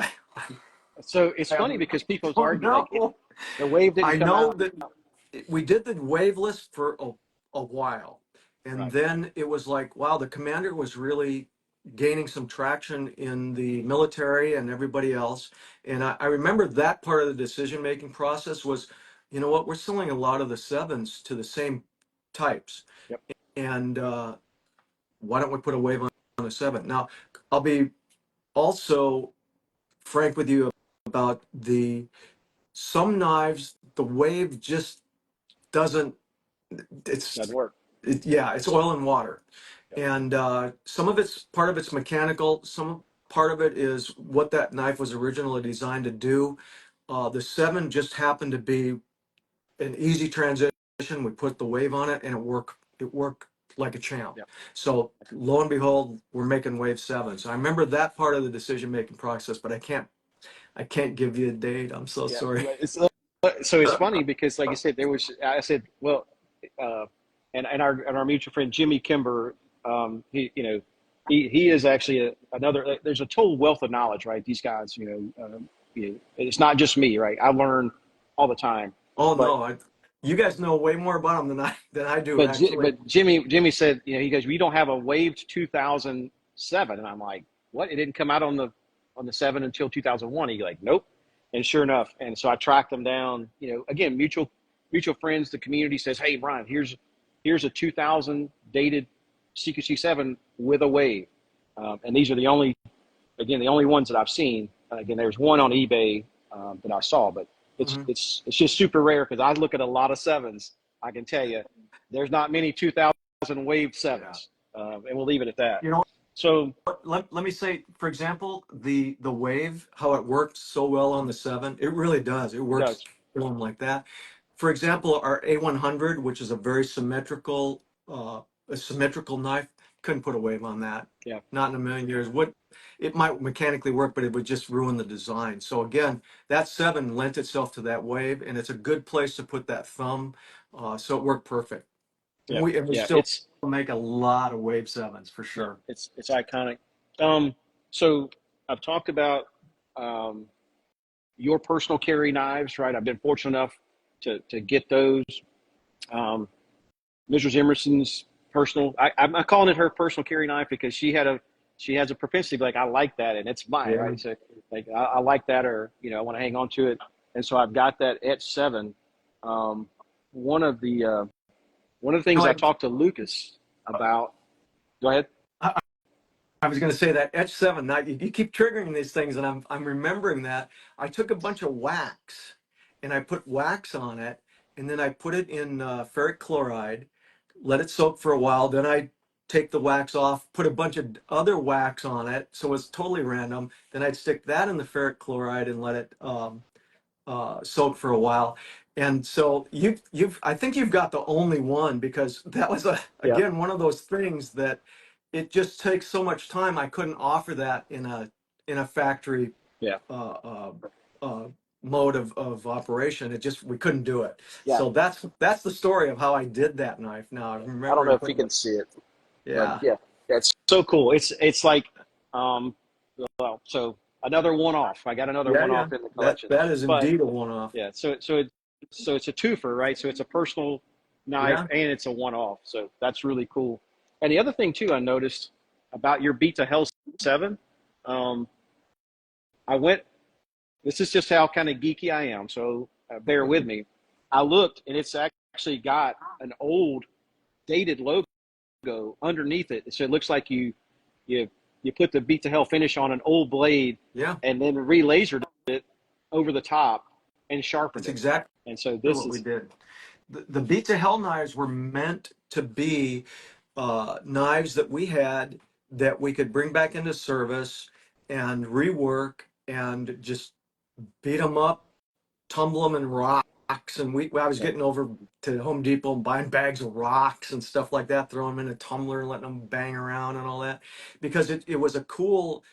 so it's funny I because people's don't argue like know. the wave didn't I come know out. that we did the wave list for a while, and Right. then it was like, wow, the commander was really gaining some traction in the military and everybody else. And I remember that part of the decision making process was, you know what, we're selling a lot of the sevens to the same types, Yep. and why don't we put a wave on a seven? Now, I'll be also frank with you about some knives, the wave just doesn't, Doesn't it's, work. yeah, it's oil and water. Yep. And part of it's mechanical, some part of it is what that knife was originally designed to do. The seven just happened to be an easy transition. We put the wave on it and it worked like a champ. Yep. So lo and behold, we're making wave sevens. I remember that part of the decision making process, but I can't give you a date. I'm so Yeah. sorry. So it's funny because, like I said, I said, well, uh, and our mutual friend Jimmy Kimber, he is actually another. There's a total wealth of knowledge, right? These guys, it's not just me, right? I learn all the time, Oh but no, you guys know way more about them than I do actually. but Jimmy said, he goes, we don't have a waved 2007, and I'm like, what? It didn't come out on the 7 until 2001. He's like, nope. And sure enough, and so I tracked them down. Again, mutual friends. The community says, hey, Brian, here's a 2000 dated CQC-7 with a wave, and these are the only ones that I've seen. Again, there's one on eBay that I saw, but Mhm. it's just super rare because I look at a lot of sevens. I can tell you, there's not many 2000 wave sevens, and we'll leave it at that. You know, So let me say, for example, the wave, how it works so well on the seven, it really does. It it works does. on like that. For example, our A100, which is a very symmetrical knife, couldn't put a wave on that. Yeah. Not in a million years. It might mechanically work, but it would just ruin the design. So again, that seven lent itself to that wave, and it's a good place to put that thumb. So it worked perfect. And Yeah. we Yeah. still make a lot of wave sevens for sure. It's iconic. So I've talked about your personal carry knives, right? I've been fortunate enough to get those. Mrs. Emerson's personal. I'm not calling it her personal carry knife because she has a propensity to be like, I like that, and it's mine, Yeah. right? So like I like that, or I want to hang on to it, and so I've got that ETC-7. One of the things I talked to Lucas about. Go ahead. I was going to say that Etch 7. Now you keep triggering these things, and I'm remembering that I took a bunch of wax, and I put wax on it, and then I put it in ferric chloride, let it soak for a while. Then I take the wax off, put a bunch of other wax on it, so it's totally random. Then I'd stick that in the ferric chloride and let it soak for a while. And so I think you've got the only one, because that was Yeah. again one of those things that it just takes so much time. I couldn't offer that in a factory Yeah. mode of operation. We couldn't do it. Yeah. So that's the story of how I did that knife. Now I I don't remember. know if you can see it, but Yeah. yeah, it's so cool. It's like, well, so another one-off. I got another Yeah, yeah. one-off in the collection. That is But indeed a one-off. yeah, so it's a twofer, right? So it's a personal knife Yeah. and it's a one-off. So that's really cool. And the other thing too, I noticed about your Beat to Hell 7, um, I went. This is just how kind of geeky I am. So bear with me. I looked and it's actually got an old dated logo underneath it. So it looks like you you put the Beat to Hell finish on an old blade Yeah. and then re-lasered it over the top and sharpened That's it. exactly And so this what we is did. The Beat to Hell knives were meant to be knives that we had that we could bring back into service and rework and just beat them up, tumble them in rocks. And I was yeah, getting over to Home Depot and buying bags of rocks and stuff like that, throwing them in a tumbler and letting them bang around and all that, because it was a cool.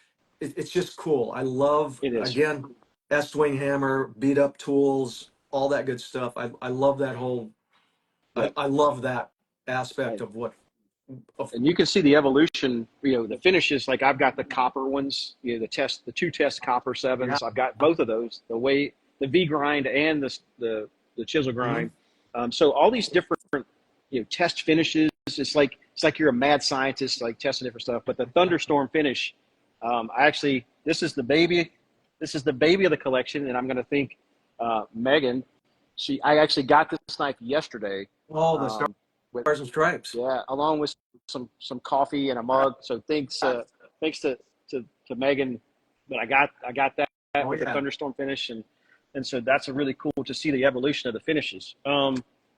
It's just cool. I love, it is. again, S-wing hammer, beat up tools, all that good stuff. I love that whole. Yep. I love that aspect And, of what. Of, and you can see the evolution, the finishes, like I've got the copper ones, the two test copper yeah. sevens. I've got both of those, the V grind and the chisel Hmm. grind. So all these different, test finishes, it's like you're a mad scientist, like testing different stuff. But the thunderstorm finish, this is the baby. This is the baby of the collection. And I'm going to thank Megan. I actually got this knife yesterday. Oh, the Um, with, Stars and Stripes. yeah, along with some coffee and a mug. So thanks to Megan that I got that Oh with the yeah. thunderstorm finish, and so that's a really cool to see the evolution of the finishes.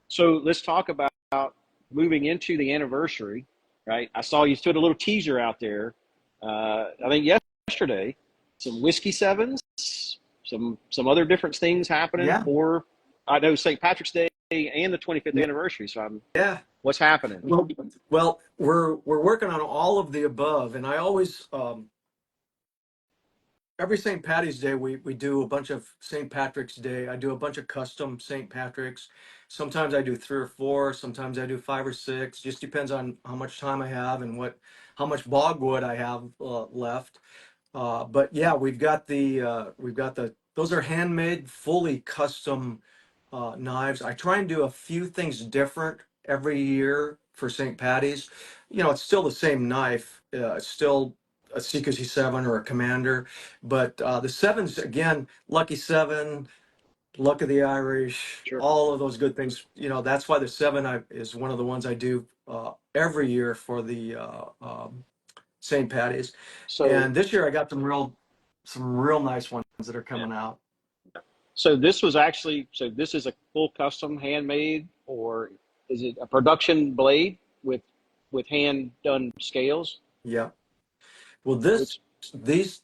So let's talk about moving into the anniversary, right? I saw you put a little teaser out there. I think yesterday, some whiskey sevens, some other different things happening Yeah. for, I know, St. Patrick's Day and the 25th anniversary. So Yeah. what's happening? Well, we're working on all of the above, and I always every St. Patty's Day we do a bunch of St. Patrick's Day. I do a bunch of custom St. Patrick's. Sometimes I do 3 or 4. Sometimes I do 5 or 6. Just depends on how much time I have and how much bogwood I have left. But yeah, we've got the those are handmade, fully custom knives. I try and do a few things different every year for St. Patty's. It's still the same knife. It's still a CQC-7 or a Commander, but the sevens, again, Lucky 7, Luck of the Irish, Sure. all of those good things. That's why the 7 is one of the ones I do every year for the St. Patty's. So And this year I got some real nice ones that are yeah. coming out. So this is a full custom handmade, or is it a production blade with hand done scales? Yeah. Well, Which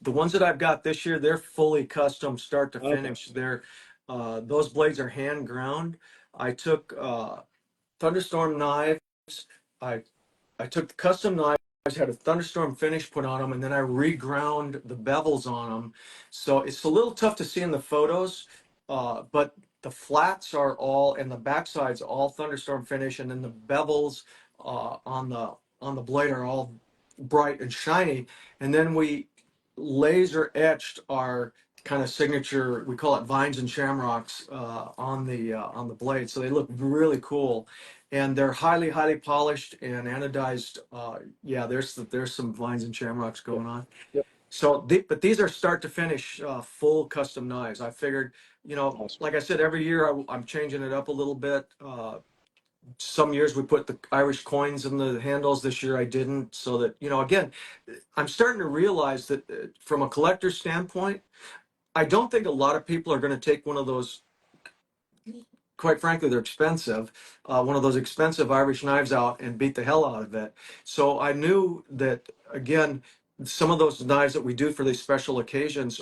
the ones that I've got this year, they're fully custom start to okay, finish. Those blades are hand ground. I took thunderstorm knives. I I took the custom knives, had a thunderstorm finish put on them, and then I reground the bevels on them. So it's a little tough to see in the photos, but the flats are all and the backside's all thunderstorm finish, and then the bevels on the blade are all bright and shiny. And then we laser etched our kind of signature. We call it vines and shamrocks on the blade, so they look really cool, and they're highly, highly polished and anodized. Yeah, there's some vines and shamrocks yep, going on. yep, So, but these are start to finish full custom knives. I figured, awesome. like I said, every year I'm changing it up a little bit. Some years we put the Irish coins in the handles. This year I didn't, so that again, I'm starting to realize that from a collector's standpoint, I don't think a lot of people are going to take one of those. Quite frankly, they're expensive. One of those expensive Irish knives out and beat the hell out of it. So I knew that, again, some of those knives that we do for these special occasions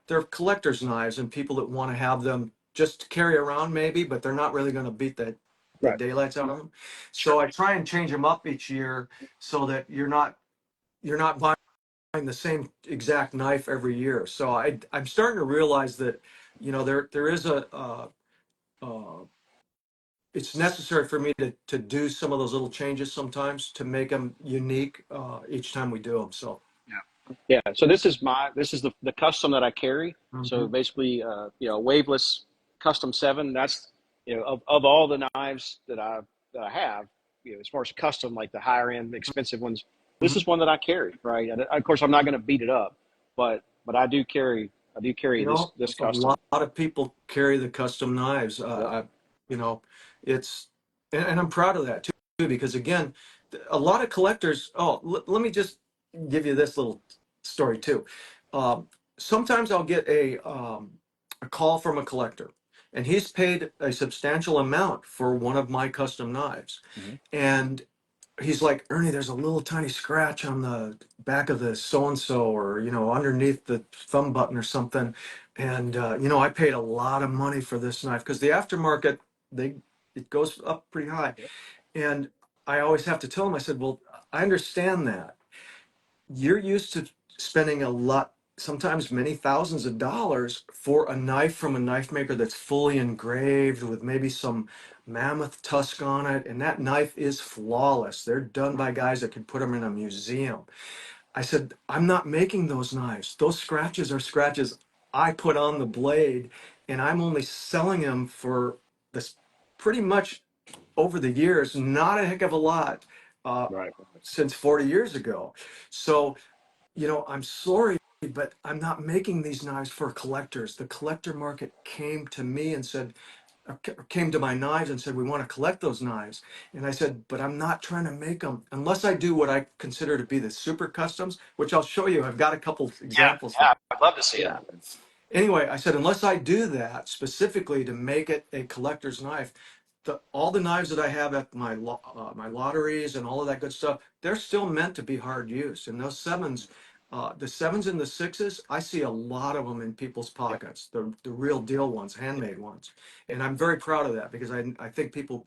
they're collector's knives, and people that want to have them just to carry around maybe, but they're not really going to beat the Right. daylights out of them. So I try and change them up each year so that you're not buying the same exact knife every year. So I'm starting to realize that there is uh, it's necessary for me to do some of those little changes sometimes to make them unique each time we do them. So Yeah. Yeah. So this is the custom that I carry. So Mhm. basically, waveless custom 7. That's, of all the knives that I have, as far as custom, like the higher end, expensive ones, this Mhm. is one that I carry, right? And of course, I'm not going to beat it up, but I do carry You this know, this a custom. lot of people carry the custom knives. Yep. You know, it's, and I'm proud of that too, because again, a lot of collectors. Oh, let me just give you this little story too. Sometimes I'll get a call from a collector, and he's paid a substantial amount for one of my custom knives, Mhm. and he's like, Ernie, there's a little tiny scratch on the back of the so and so, or underneath the thumb button or something. And I paid a lot of money for this knife because the aftermarket, they it goes up pretty high. Yep. And I always have to tell him, I said, well, I understand that you're used to spending a lot, sometimes many thousands of dollars for a knife from a knife maker that's fully engraved with maybe some mammoth tusk on it. And that knife is flawless. They're done by guys that could put them in a museum. I said, I'm not making those knives. Those scratches are scratches I put on the blade, and I'm only selling them for this pretty much over the years, not a heck of a lot uh, Right. since 40 years ago. So I'm sorry, but I'm not making these knives for collectors. The collector market came to me and said, came to my knives and said, we want to collect those knives. And I said, but I'm not trying to make them unless I do what I consider to be the super customs, which I'll show you. I've got a couple Yeah. examples Yeah. there. I'd love to see it. Yeah. Anyway, I said, unless I do that specifically to make it a collector's knife, all the knives that I have at my lotteries and all of that good stuff, they're still meant to be hard use. And those sevens, the sevens and the sixes, I see a lot of them in people's Yep. pockets, the real deal ones, handmade ones. And I'm very proud of that because I think people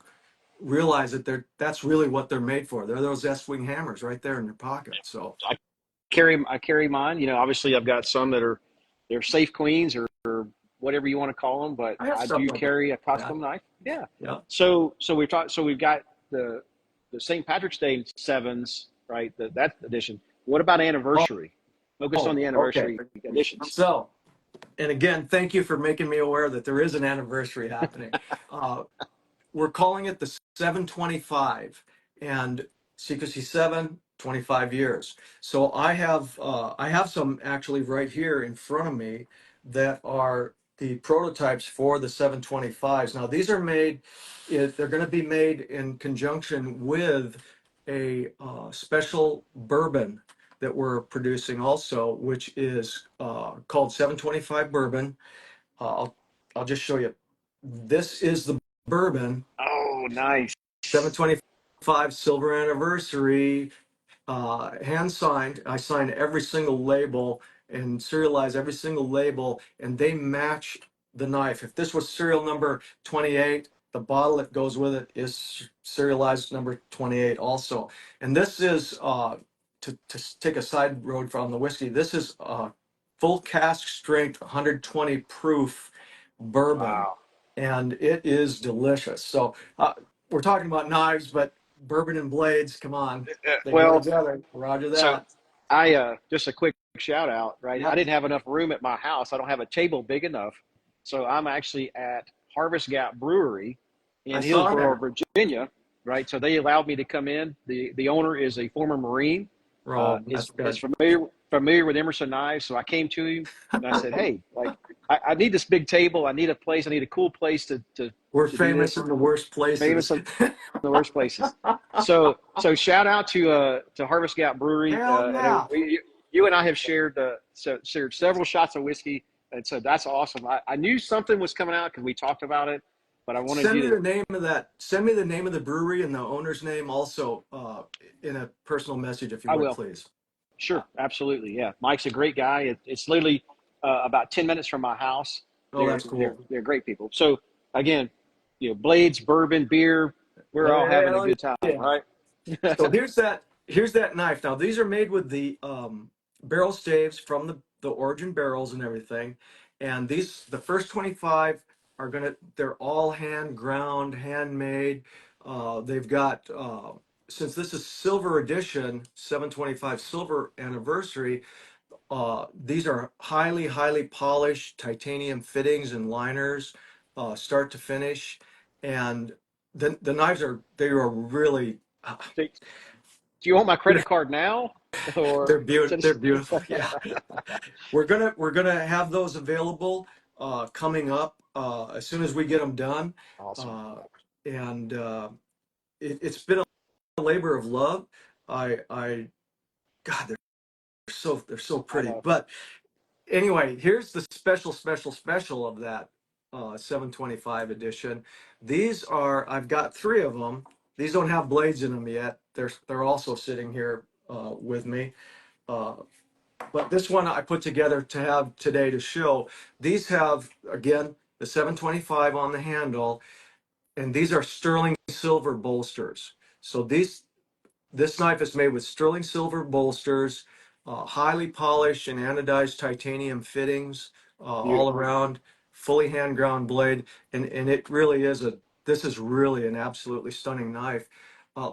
realize that that's really what they're made for. They're those S-wing hammers right there in your pocket. So So I carry mine. Obviously I've got some that they're safe queens or whatever you want to call them, but I have I stuff do like carry a that. custom knife. Yeah. Yeah. So we've got the St. Patrick's Day 7s, right? That edition. What about anniversary? Focus on Oh, the okay. anniversary editions. So, and again, thank you for making me aware that there is an anniversary happening. Uh, we're calling it the 725 and CQC-7, 25 years. So I have some actually right here in front of me that are the prototypes for the 725s. Now these are made, they're going to be made in conjunction with a special bourbon that we're producing also, which is called 725 bourbon. I'll I'll just show you. This is the bourbon, Oh, nice. 725 silver anniversary, hand signed. I sign every single label and serialize every single label, and they match the knife. If this was serial number 28, the bottle that goes with it is serialized number 28 also. And this is to take a side road from the whiskey. This is full cask strength, 120 proof bourbon, Wow. and it is delicious. So we're talking about knives, but bourbon and blades, come on, they go Well, together. Roger so that. I just a quick shout out, right? I Yep, didn't have enough room at my house. I don't have a table big enough. So I'm actually at Harvest Gap Brewery I in saw Hillsborough, that. Virginia, right? So they allowed me to come in. The owner is a former Marine. Oh, Is that's is good. familiar with Emerson knives. So I came to him and I said, hey, like I need this big table. I need a place. I need a cool place We're to do famous this. in the worst Famous places. the worst places. So shout out to Harvest Gap Brewery, Hell and yeah. you and I have shared several shots of whiskey, and so that's awesome. I knew something was coming out because we talked about it, but I wanted Send you me to. the name of that. Send me the name of the brewery and the owner's name also in a personal message, if you I would, will. please. Sure, absolutely. Yeah, Mike's a great guy. It's literally about 10 minutes from my house. Oh, They're that's they're cool. they're great people. So again, blades, bourbon, beer, we're all having a Hell good time, yeah. right? So here's that knife. Now these are made with the barrel staves from the origin barrels and everything. And the first 25 they're all hand ground, handmade. They've got since this is silver edition, 725 silver anniversary, These are highly, highly polished titanium fittings and liners, start to finish. And the knives they are really, Do you want my credit card now, or they're beautiful. Yeah. We're gonna have those available, coming up, as soon as we get them done. Awesome. And it's been a labor of love. I God, they're so pretty. But anyway, here's the special of that 725 edition. I've got three of them. These don't have blades in them yet. They're also sitting here with me. Uh, but this one I put together to have today to show. These have, again, the 725 on the handle, and these are sterling silver bolsters. So this knife is made with sterling silver bolsters, highly polished and anodized titanium fittings, all Beautiful. around, fully hand ground blade, and it really is this is really an absolutely stunning knife.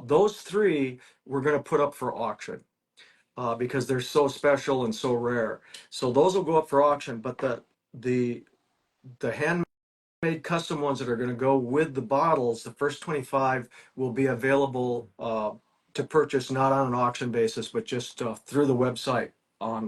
Those three we're going to put up for auction, because they're so special and so rare. So those will go up for auction, but the handmade custom ones that are going to go with the bottles, the first 25 will be available to purchase, not on an auction basis, but just through the website.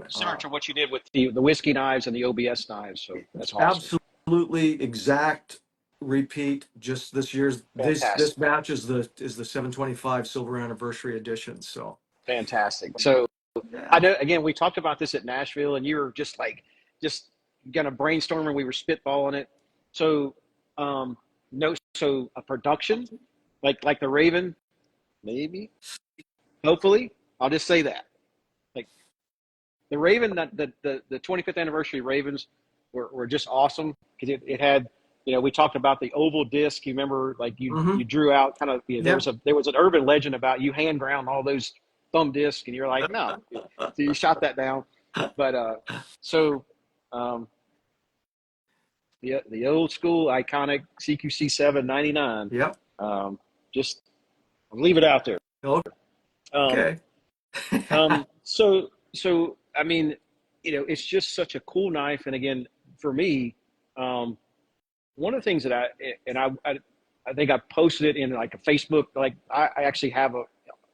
Similar to what you did with the whiskey knives and the OBS knives. So that's awesome. Absolutely exact repeat. Just this year's this Fantastic. batch is the 725 silver anniversary edition. So Fantastic. So I yeah. know, again, we talked about this at Nashville, and you were just kind of brainstorming. We were spitballing it. So, no, so a production like the Raven, maybe, hopefully. I'll just say that. Like the Raven, the 25th anniversary Ravens were just awesome because it had, we talked about the oval disc. You remember, like Mm-hmm. you drew out kind of, Yeah. there was an urban legend about you hand ground all those thumb discs, and you're like, no. So you shot that down. But so um, the old school iconic CQC-7 99. Yep. Just leave it out there. Um, Okay. so I mean, it's just such a cool knife. And again, for me, one of the things that I think I posted it in like a Facebook, like I actually have a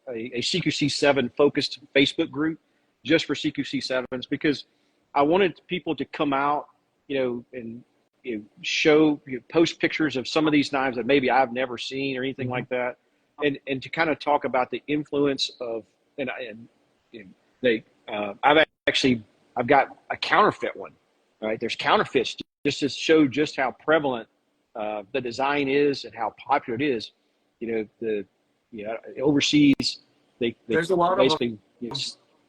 CQC-7 focused Facebook group just for CQC-7s, because I wanted people to come out, and show, post pictures of some of these knives that maybe I've never seen or anything like that, and to kind of talk about the influence of, and I've got a counterfeit one, right? There's counterfeits just to show just how prevalent the design is and how popular it is. Overseas There's a lot of them.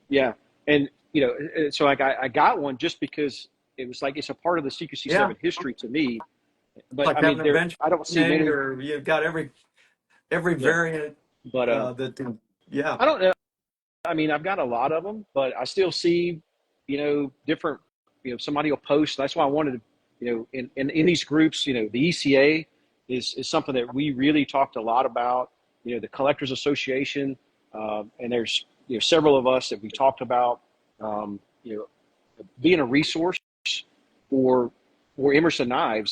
yeah, and so like I got one just because it was like it's a part of the CQC-7 history to me. But Like I mean, having a I don't see many. or you've got every variant But yeah. I don't know. I mean, I've got a lot of them, but I still see, different. Somebody will post. That's why I wanted to, in these groups, the ECA is something that we really talked a lot about. The Collectors Association, and there's several of us that we talked about, being a resource for Emerson Knives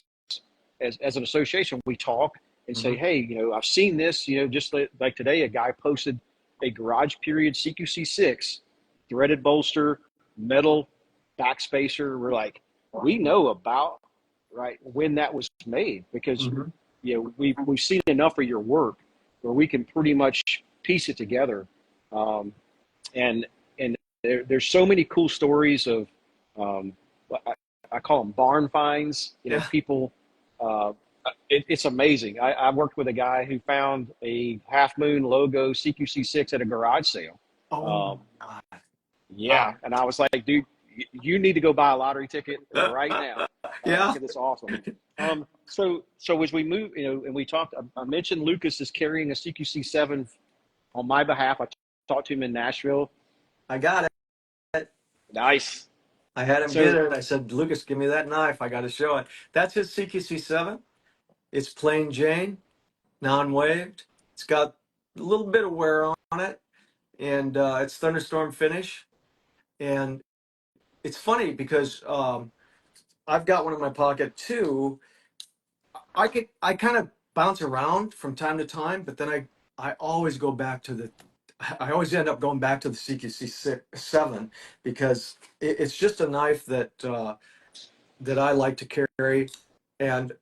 as an association. We talk and say, hey, I've seen this, just like today, a guy posted a garage period CQC-6 threaded bolster, metal backspacer. We're like, we know about when that was made, because we've seen enough of your work where we can pretty much piece it together. And there's so many cool stories of I call them barn finds. People. It's amazing. I worked with a guy who found a Half Moon logo CQC-6 at a garage sale. Yeah, and I was like, dude, you need to go buy a lottery ticket right now. Yeah. It's awesome. So as we move, and we talked, I mentioned Lucas is carrying a CQC-7 on my behalf. I talked to him in Nashville. I got it. Nice. I had him get it. I said, Lucas, give me that knife. I got to show it. That's his CQC-7. It's plain Jane, non-waved. It's got a little bit of wear on it, and it's thunderstorm finish. And it's funny because I've got one in my pocket too. I kind of bounce around from time to time, but then I always go back to the I always end up going back to the CQC-7 because it's just a knife that that I like to carry, and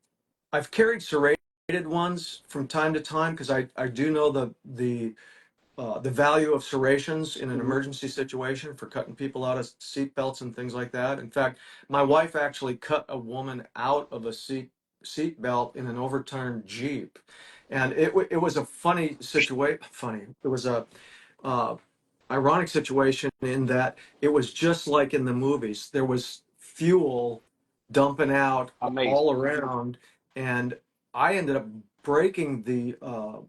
I've carried serrated ones from time to time because I do know the value of serrations in an Mhm. emergency situation for cutting people out of seat belts and things like that. In fact, my wife actually cut a woman out of a seat belt in an overturned Jeep, and it was a funny situation. Funny, it was a uh, ironic situation in that it was just like in the movies. There was fuel dumping out Amazing. all around, and I ended up breaking the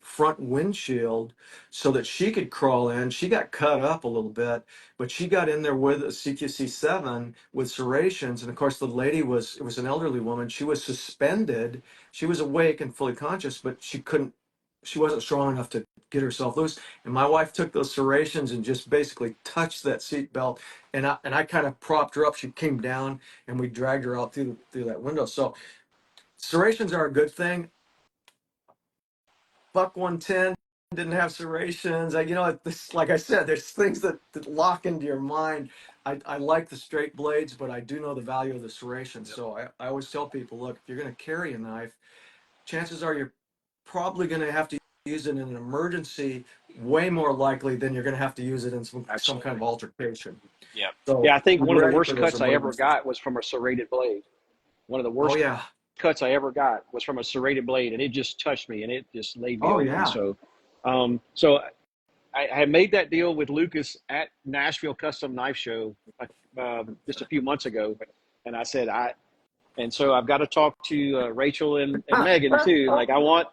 front windshield so that she could crawl in. She got cut up a little bit, but she got in there with a CQC-7 with serrations. And of course, the lady it was an elderly woman. She was suspended. She was awake and fully conscious, but she wasn't strong enough to get herself loose. And my wife took those serrations and just basically touched that seat belt. And I kind of propped her up. She came down and we dragged her out through that window. So serrations are a good thing. Buck 110 didn't have serrations. This, like I said, there's things that lock into your mind. I like the straight blades, but I do know the value of the serrations. Yep. So I always tell people, look, if you're going to carry a knife, chances are you're probably going to have to use it in an emergency way more likely than you're going to have to use it in some kind Absolutely. of altercation. Yeah. So Yeah. I think be one of the ready for worst those cuts I ever emergencies. got was from a serrated blade. One of the Oh worst yeah. cuts I ever got was from a serrated blade, and it just touched me and it just laid me Oh open. yeah. So I had made that deal with Lucas at Nashville Custom Knife Show just a few months ago, and I said and so I've got to talk to Rachel and Megan too. Like I want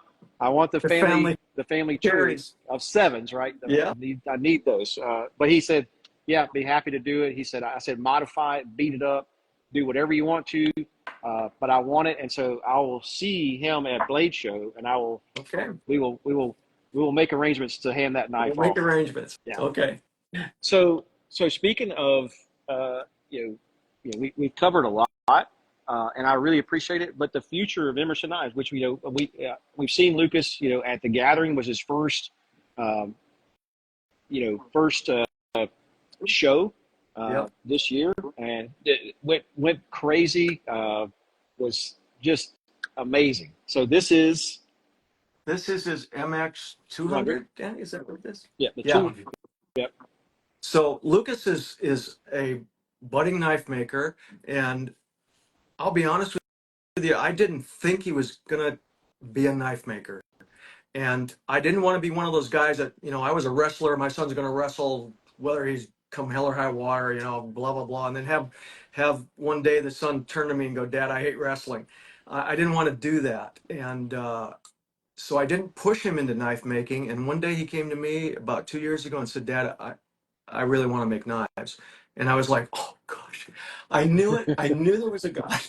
The family the family tree carries. of sevens, right? Yeah. I need those. But he said, yeah, be happy to do it. He said, I said, modify it, beat it up, do whatever you want to, but I want it. And so I will see him at Blade Show, and Okay. we will make arrangements to hand that We'll knife make off. arrangements. Yeah. Okay. So speaking of, we've covered a lot, and I really appreciate it. But the future of Emerson Knives, which we've seen Lucas, at the gathering was his first, um, first show Yep. this year, and it went crazy. Was just amazing. So This is his MX 200. 200. Danny, is that what this? Yeah, the Yeah. two. Yep. So Lucas is a budding knife maker, and I'll be honest with you, I didn't think he was gonna be a knife maker. And I didn't want to be one of those guys that, I was a wrestler, my son's gonna wrestle whether he's come hell or high water, blah blah blah, and then have one day the son turn to me and go, Dad, I hate wrestling. I didn't want to do that. And so I didn't push him into knife making. And one day he came to me about 2 years ago and said, Dad, I really want to make knives. And I was like, oh gosh, I knew it. I knew there was a God.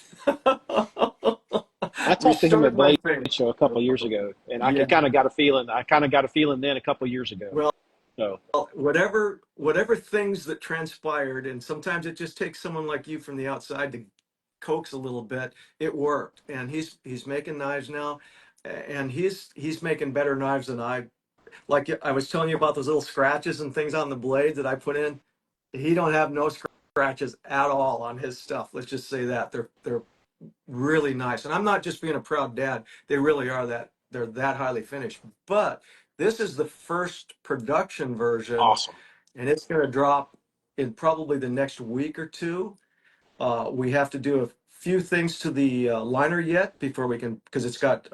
I talked to him at Restored my Blade faith. Show a couple of years ago, and I Yeah. kind of got a feeling. I kind of got a feeling then a couple of years ago. Well, So whatever things that transpired, and sometimes it just takes someone like you from the outside to coax a little bit. It worked, and he's making knives now, and he's making better knives than I. Like I was telling you about those little scratches and things on the blades that I put in. He don't have no scratches at all on his stuff. Let's just say that they're really nice. And I'm not just being a proud dad. They really are that. They're that highly finished. But this is the first production version, awesome. and it's going to drop in probably the next week or two. We have to do a few things to the liner yet before we can, because it's got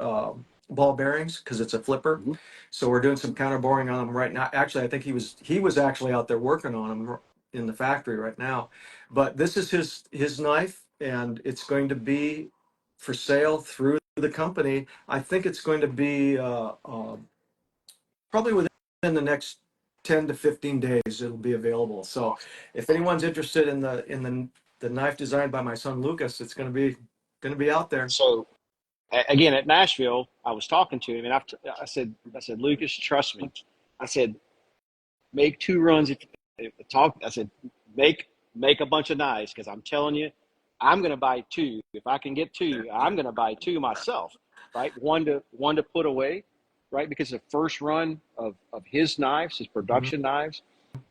ball bearings, because it's a flipper. Mhm. So we're doing some counter boring on them right now. Actually, I think he was actually out there working on them in the factory right now. But this is his knife, and it's going to be for sale through the company. I think it's going to be probably within the next 10 to 15 days it'll be available. So Awesome. if anyone's interested in the knife designed by my son Lucas, it's going to be out there. So again at Nashville, I was talking to him, and I said, Lucas, trust me. I said, make two runs. If talk, I said, make make a bunch of knives, because I'm telling you, I'm going to buy two. If I can get two, I'm going to buy two myself, right? One to put away, right? Because the first run of his knives, his Mhm. production knives,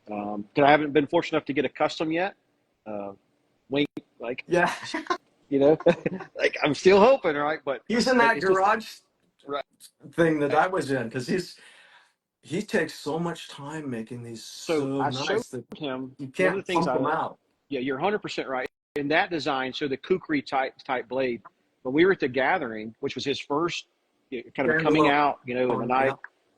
because I haven't been fortunate enough to get a custom yet. Uh, wink, like, Yeah. you know, like I'm still hoping, right? He's in But that it's just garage right. thing that I was in because he takes so much time making these So so I showed nice that him you one of the can't things pump them I, out. yeah, you're 100% right. In that design, so the kukri type blade, when we were at the gathering, which was his first kind of coming Standalone. out, in the night,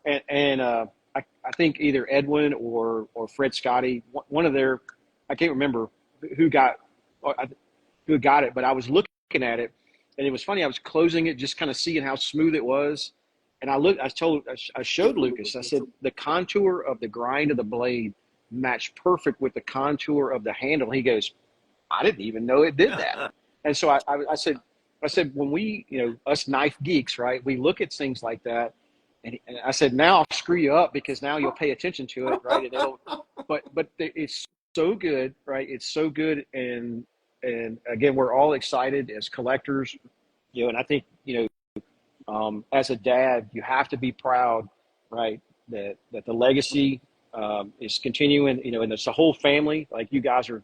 Yeah. and I think either Edwin or Fred Scotty, one of their, I can't remember who got who got it, but I was looking at it, and it was funny. I was closing it, just kind of seeing how smooth it was, and I showed Lucas. I said the contour of the grind of the blade matched perfect with the contour of the handle. He goes, I didn't even know it did that. And so I said, when we, us knife geeks, right, we look at things like that. And I said, now I'll screw you up because now you'll pay attention to it, right? And but it's so good, right? It's so good. And again, we're all excited as collectors, and I think, as a dad, you have to be proud, right? That the legacy is continuing, and it's a whole family. Like you guys are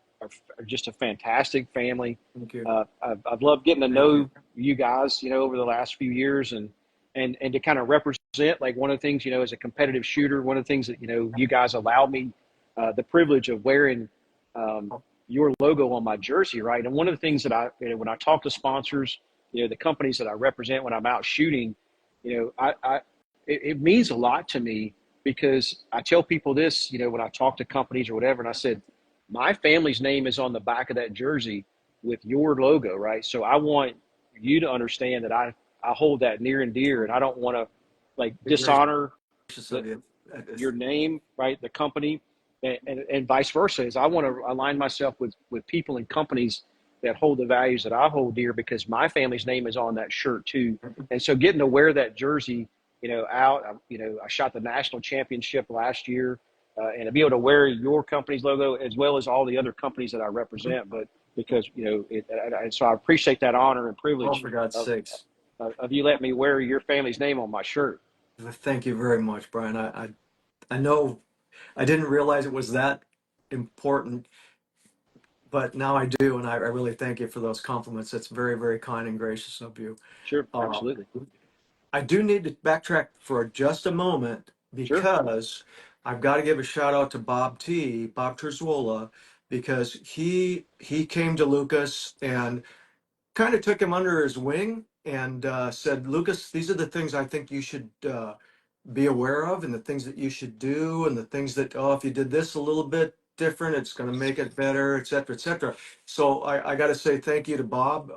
just a fantastic family. Thank you. I've loved getting to Thank you. know you guys, over the last few years, and to kind of represent, like, one of the things, as a competitive shooter, one of the things that, you guys allowed me the privilege of wearing your logo on my jersey, right? And one of the things that when I talk to sponsors, the companies that I represent when I'm out shooting, it means a lot to me, because I tell people this, when I talk to companies or whatever, and I said, my family's name is on the back of that jersey with your logo, right? So I want you to understand that I hold that near and dear, and I don't want to, like, Be gracious dishonor of the, you. your name, right? The company, and vice versa. Is I want to align myself with people and companies that hold the values that I hold dear, because my family's name is on that shirt too. And so getting to wear that jersey, I shot the national championship last year, and to be able to wear your company's logo as well as all the other companies that I represent, but because, and so I appreciate that honor and Oh, privilege for God's of, sakes. of you letting me wear your family's name on my shirt. Thank you very much, Brian. I know I didn't realize it was that important, but now I do, and I really thank you for those compliments. That's very, very kind and gracious of you. Sure, Uh, absolutely. I do need to backtrack for just a moment Sure. because I've got to give a shout out to Bob Terzuola, because he came to Lucas and kind of took him under his wing and said, Lucas, these are the things I think you should be aware of, and the things that you should do, and the things that, oh, if you did this a little bit different, it's going to make it better, et cetera, et cetera. So I got to say thank you to Bob.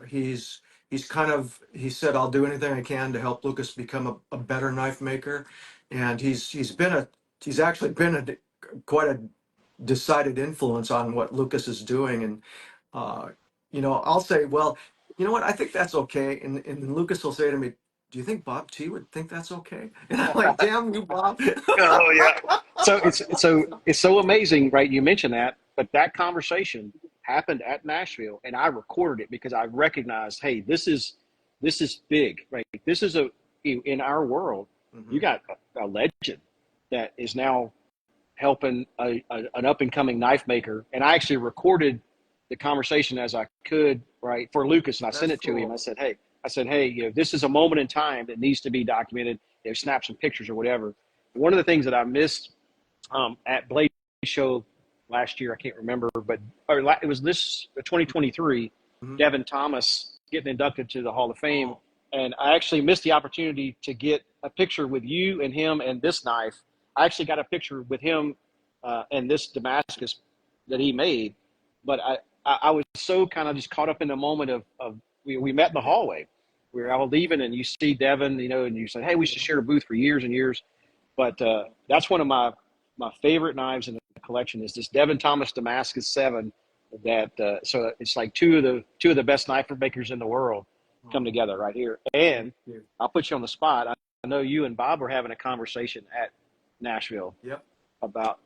He said, I'll do anything I can to help Lucas become a better knife maker. And he's actually been quite a decided influence on what Lucas is doing. And uh, I'll say, well, you know what? I think that's okay. And then Lucas will say to me, do you think Bob T would think that's okay? And I'm like, damn you, Bob. Oh yeah. So it's so amazing, right? You mentioned that, but that conversation happened at Nashville, and I recorded it because I recognized, hey, this is big, right? This is in our world. You Mhm. got a legend that is now helping an up and coming knife maker, and I actually recorded the conversation as I could, right, for Lucas, and I sent That's it to him. cool. I said, hey, this is a moment in time that needs to be documented. Snap some pictures or whatever. One of the things that I missed at Blade Show last year, I can't remember, but it was this 2023, Mhm. Devin Thomas getting inducted to the Hall of Fame. Oh, And I actually missed the opportunity to get a picture with you and him and this knife. I actually got a picture with him and this Damascus that he made. But I was so kind of just caught up in the moment of we met in the hallway. We were all leaving, and you see Devin, and you said, hey, we should share a booth for years and years. But that's one of my favorite knives in the collection is this Devin Thomas Damascus 7. So it's like two of the best knife makers in the world come oh, together right here. thank And you. I'll put you on the spot. I know you and Bob were having a conversation at Nashville Yep. about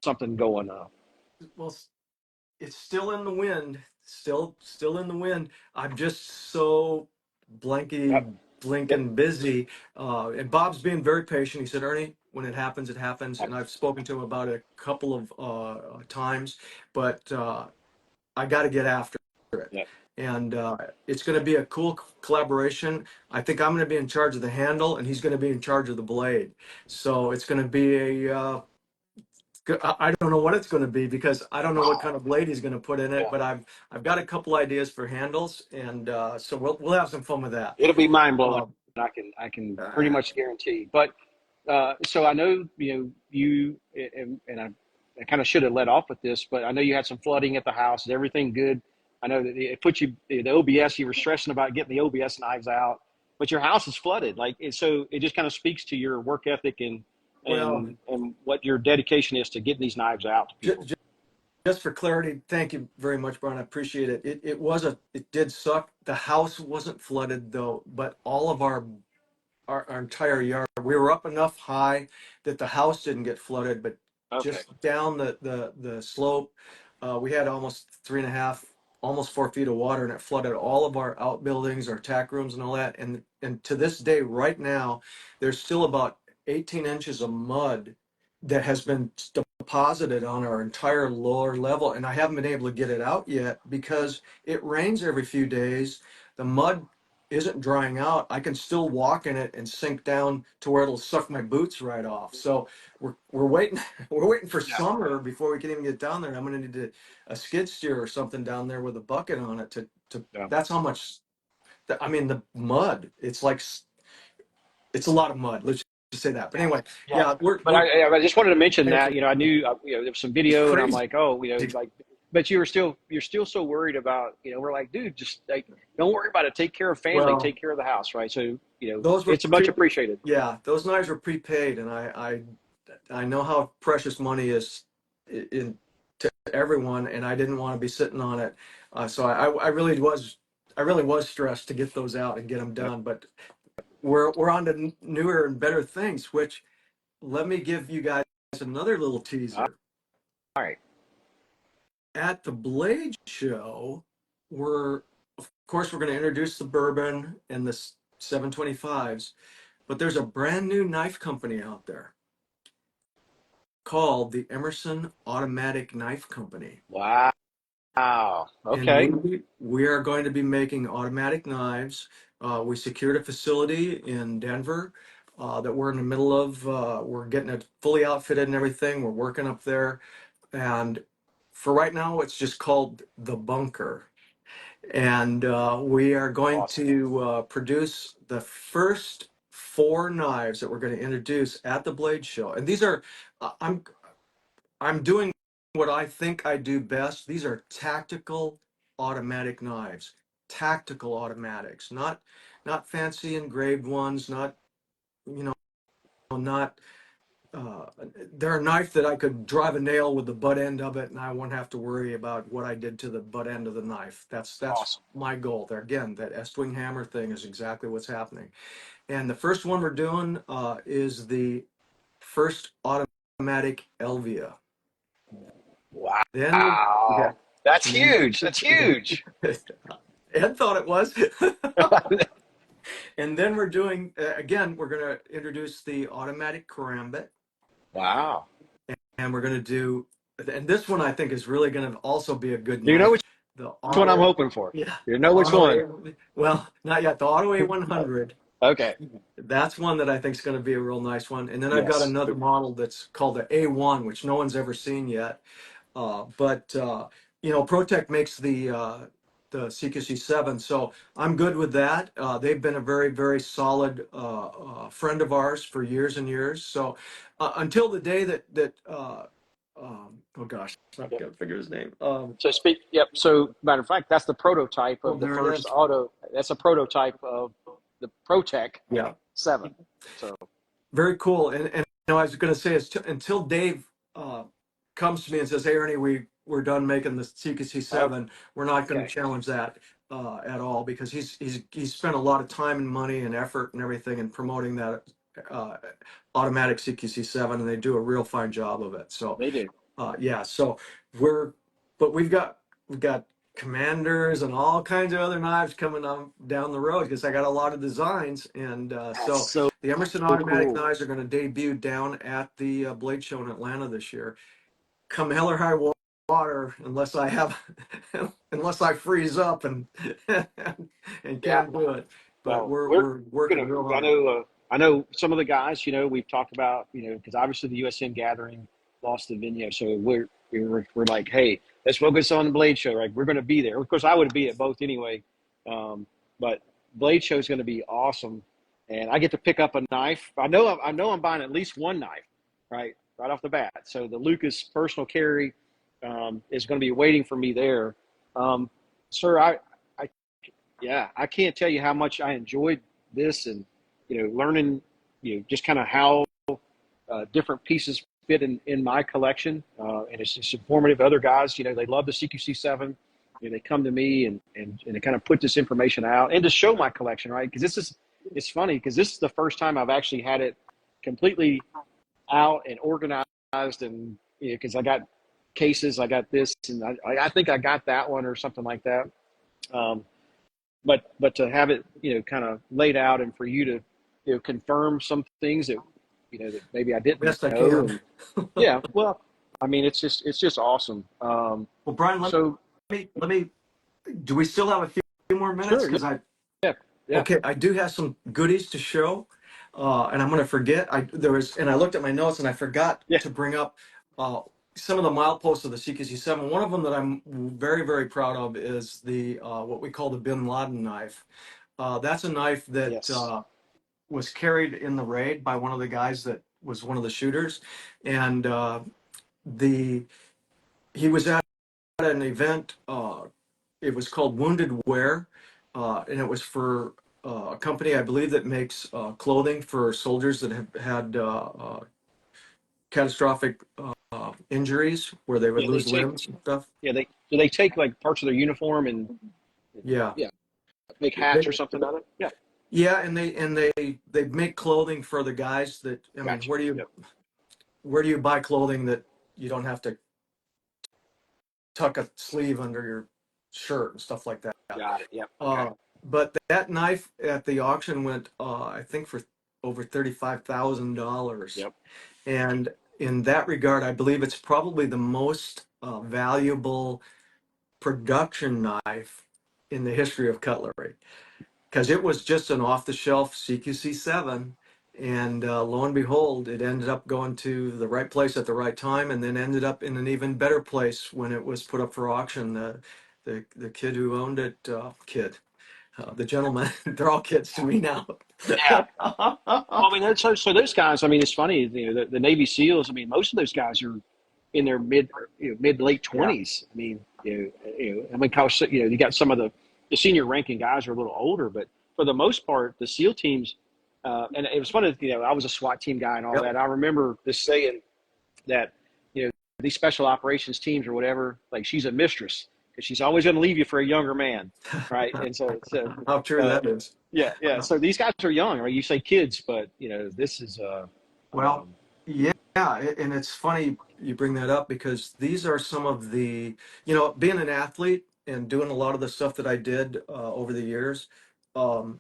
something going Well, it's still in the wind, still in the wind. I'm just so blanky Yep. Yep. blinking busy. And Bob's being very patient. He said, Ernie, when it happens, it happens. And Yep. I've spoken to him about it a couple of times, but I got to get after it. Yep. And it's going to be a cool collaboration. I think I'm going to be in charge of the handle, and he's going to be in charge of the blade. So it's going to be I don't know what it's going to be because I don't know what kind of blade he's going to put in it. Yeah. But I've got a couple ideas for handles, and so we'll have some fun with that. It'll be mind blowing. Uh, I can pretty much guarantee. But so I know you and I kind of should have let off with this, but I know you had some flooding at the house. Is everything good? I know that it put you the OBS. You were stressing about getting the OBS knives out, but your house is flooded. So it just kind of speaks to your work ethic and well, what your dedication is to getting these knives out to people. just for clarity, thank you very much, Brian. I appreciate it. It did suck. The house wasn't flooded though, but all of our entire yard. We were up enough high that the house didn't get flooded, but Okay. just down the slope, we had almost 3.5, almost 4 feet of water, and it flooded all of our outbuildings, our tack rooms, and all that. And to this day, right now, there's still about 18 inches of mud that has been deposited on our entire lower level, and I haven't been able to get it out yet because it rains every few days. The mud isn't drying out. I can still walk in it and sink down to where it'll suck my boots right off. So we're waiting we're waiting for Yeah. summer before we can even get down there. I'm going to need a skid steer or something down there with a bucket on it to Yeah. that's how much. I mean, the mud. It's a lot of mud. Let's just say that. But anyway, Yeah. yeah, But I just wanted to mention thank that, you. I knew, there was some It's video and I'm crazy. like, oh, like, but you're still so worried about, we're like, dude, just like, don't worry about it. Take care of family, Well, take care of the house. Right. So, those were it's much appreciated. yeah, those knives were prepaid, and I know how precious money is in to everyone, and I didn't want to be sitting on it. So I really was stressed to get those out and get them Yep. done. But we're on to newer and better things. Which let me give you guys another little All teaser. right. At the Blade Show, of course we're going to introduce the bourbon and the 725s, but there's a brand new knife company out there called the Emerson Automatic Knife Company. Wow. Okay. And we are going to be making automatic knives. We secured a facility in Denver that we're in the middle of. We're getting it fully outfitted and everything. We're working up there. And for right now, it's just called the Bunker. And we are going Awesome. to produce the first 4 knives that we're going to introduce at the Blade Show. And these are, I'm doing what I think I do best. These are tactical automatic knives, tactical automatics, not fancy engraved ones, not you know not. They're a knife that I could drive a nail with the butt end of it, and I won't have to worry about what I did to the butt end of the knife. That's Awesome. my goal. There again, that S-twing hammer thing is exactly what's happening. And the first one we're doing is the first automatic Elvia. Then yeah, Wow. That's huge. That's huge. Ed thought it was. And then we're doing again. We're going to introduce the automatic karambit, Wow. and we're going to do. And this one I think is really going to also be a good Do you know knife. which The one I'm auto, hoping for? yeah, You the know which auto. one? Well, not yet. The Auto A100. Okay. That's one that I think is going to be a real nice one. And then I've got Yes. another model that's called the A1, which no one's ever seen yet. But ProTech makes the CQC-7, so I'm good with that. They've been a very, very solid friend of ours for years and years. So until the day that oh gosh, I Yep. can't figure his name. Yep. So matter of fact, that's the prototype Oh, of the there it first is. auto. That's a prototype of the ProTech Yeah, 7. So very cool. And I was going to say is until Dave comes to me and says, "Hey, Ernie, we're done making the CQC-7. We're not going to okay. challenge that at all because he's spent a lot of time and money and effort and everything in promoting that automatic CQC-7, and they do a real fine job of it. So They do. yeah, so we're but we've got commanders and all kinds of other knives coming on down the road because I got a lot of designs, and That's so so the Emerson automatic cool. knives are going to debut down at the Blade Show in Atlanta this year. Come hell or high water, unless I have, unless I freeze up and and Yeah. can't do it. But Well, we're working real I hard. know, I know some of the guys, we've talked about, because obviously the USN gathering lost the venue. So we're like, hey, let's focus on the Blade Show, right? We're going to be there. Of course, I would be at both anyway. But Blade Show is going to be awesome. And I get to pick up a knife. I know I'm buying at least one knife, right off the bat. So the Lucas personal carry is going to be waiting for me there. Sir, yeah, I can't tell you how much I enjoyed this, and learning just kind of how different pieces fit in my collection, and it's just informative. Other guys, they love the CQC-7. They come to me and they kind of put this information out and to show my collection, right? Because it's funny because this is the first time I've actually had it completely out and organized, and because I got cases, I got this, and I think I got that one or something like that. Um, but to have it kind of laid out and for you to confirm some things that that maybe I didn't Best I know. can. And yeah, well, I mean, it's just awesome. Well, Brian, So let me. Do we still have a few more minutes? sure, Because yeah, yeah, okay, I do have some goodies to show, and I'm going to forget. And I looked at my notes and I forgot yeah, to bring up uh, some of the mileposts of the CQC-7. One of them that I'm very, very proud of is the what we call the Bin Laden knife. That's a knife that yes, was carried in the raid by one of the guys that was one of the shooters, and the he was at an event. It was called Wounded Wear, and it was for a company, I believe, that makes clothing for soldiers that have had catastrophic injuries where they would yeah. They lose take limbs and stuff. they take like parts of their uniform and Yeah, yeah, make hats they, or something out of it. Yeah, yeah, and they make clothing for the guys that. I mean, gotcha. Yep, where do you buy clothing that you don't have to tuck a sleeve under your shirt and stuff like that? got it. Yep. Okay. Uh, but that knife at the auction went, I think, for over $35,000. Yep. And in that regard, I believe it's probably the most valuable production knife in the history of cutlery, because it was just an off-the-shelf CQC-7. And lo and behold, it ended up going to the right place at the right time, and then ended up in an even better place when it was put up for auction. The kid who owned it, the gentleman, they're all kids to me now. Yeah. Well, I mean, so those guys. I mean, it's funny. The Navy SEALs. I mean, most of those guys are in their mid to late Yeah. 20s. I mean, I mean, you got some of the senior ranking guys are a little older, but for the most part, the SEAL teams. And it was funny. I was a SWAT team guy and all Yep. that. I remember this saying that these special operations teams or whatever, like she's a mistress because she's always going to leave you for a younger man, right? And so How true uh, that is. yeah, yeah. So these guys are young, right? You say kids, but this is Well, um, yeah, and it's funny you bring that up because these are some of the, being an athlete and doing a lot of the stuff that I did over the years, um,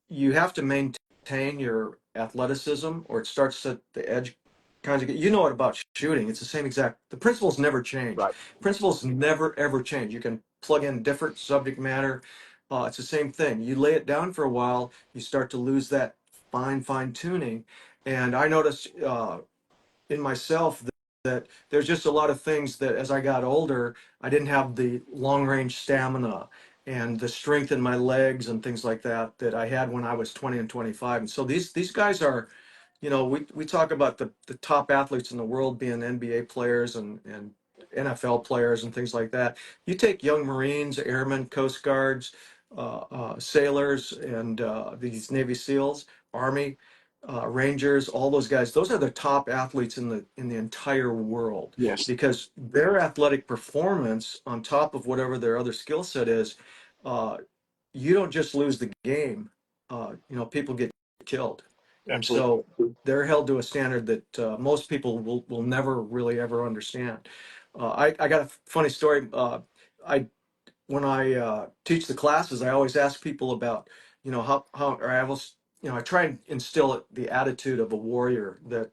you have to maintain your athleticism or it starts at the edge kinds of, you know it about shooting. It's the same exact, the principles never change. right. Principles never ever change. You can plug in different subject matter. It's the same thing. You lay it down for a while, you start to lose that fine tuning. And I noticed in myself that there's just a lot of things that as I got older, I didn't have the long range stamina and the strength in my legs and things like that that I had when I was 20 and 25. And so these guys are, we talk about the top athletes in the world being NBA players and NFL players and things like that. You take young Marines, airmen, Coast Guards, sailors, and these Navy SEALs, Army, Rangers, all those guys. Those are the top athletes in the entire world Yes, because their athletic performance, on top of whatever their other skill set is, uh, you don't just lose the game. People get killed, and absolutely. so they're held to a standard that most people will never really ever understand. I got a funny story. I When I teach the classes, I always ask people about, or I almost, I try and instill the attitude of a warrior that,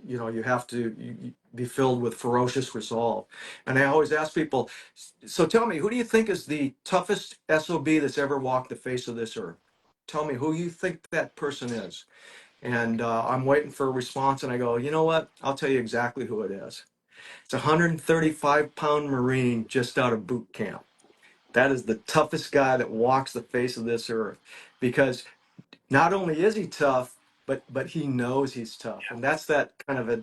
you have to be filled with ferocious resolve. And I always ask people, so tell me, who do you think is the toughest SOB that's ever walked the face of this earth? Tell me who you think that person is. And I'm waiting for a response, and I go, you know what? I'll tell you exactly who it is. It's a 135-pound Marine just out of boot camp. That is the toughest guy that walks the face of this earth, because not only is he tough, but he knows he's tough. And that's that kind of a,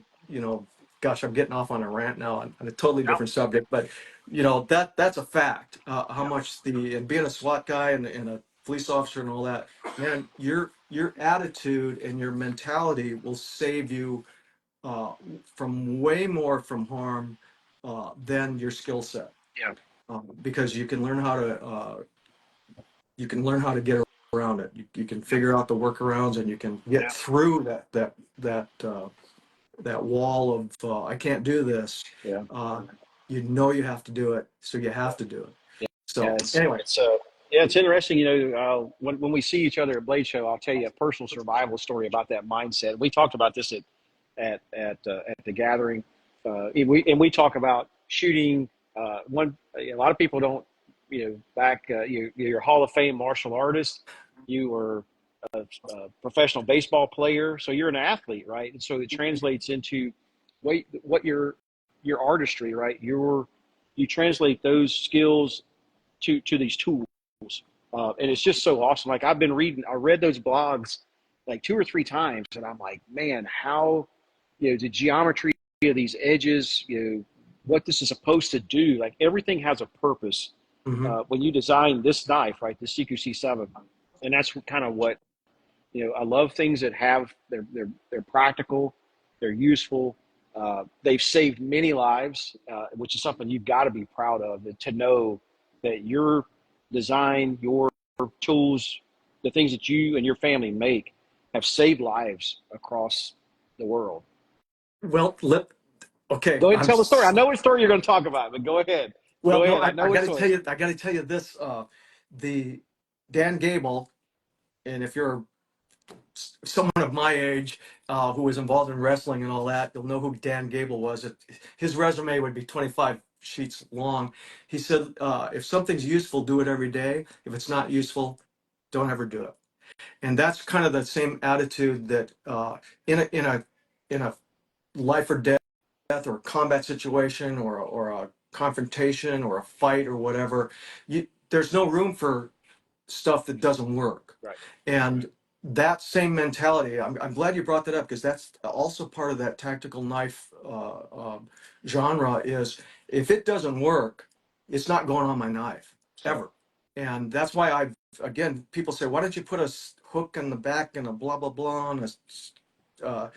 gosh, I'm getting off on a rant now on a totally different subject, but that's a fact. How much and being a SWAT guy and a police officer and all that, man, your attitude and your mentality will save you from way more from harm than your skill set. Yeah. Because you can learn how to get around it. You can figure out the workarounds, and you can get through that wall of I can't do this. Yeah. You have to do it, so you have to do it. So anyway, it's interesting. When we see each other at Blade Show, I'll tell you a personal survival story about that mindset. We talked about this at the gathering. We talk about shooting. A lot of people don't. Back you're a Hall of Fame martial artist. You were a professional baseball player, so you're an athlete, right? And so it translates into what your artistry, right? You translate those skills to these tools, and it's just so awesome. Like I read those blogs like 2 or 3 times, and I'm like, man, how the geometry of these edges, what this is supposed to do, like everything has a purpose. When you design this knife, right, the CQC-7, and that's kind of what I love, things that have they're practical, they're useful, they've saved many lives, which is something you've got to be proud of. To know that your design, your tools, the things that you and your family make have saved lives across the world. Well, okay. Go ahead and tell the story. I know what story you're going to talk about, but go ahead. Well, go no, ahead. I got to tell you this. The Dan Gable, and if you're someone of my age who was involved in wrestling and all that, you'll know who Dan Gable was. His resume would be 25 sheets long. He said, if something's useful, do it every day. If it's not useful, don't ever do it. And that's kind of the same attitude that in a life or death or combat situation or a confrontation or a fight or whatever, there's no room for stuff that doesn't work. Right. And that same mentality, I'm glad you brought that up, because that's also part of that tactical knife genre. Is if it doesn't work, it's not going on my knife ever. And that's why again, people say, why don't you put a hook in the back and a blah blah blah on a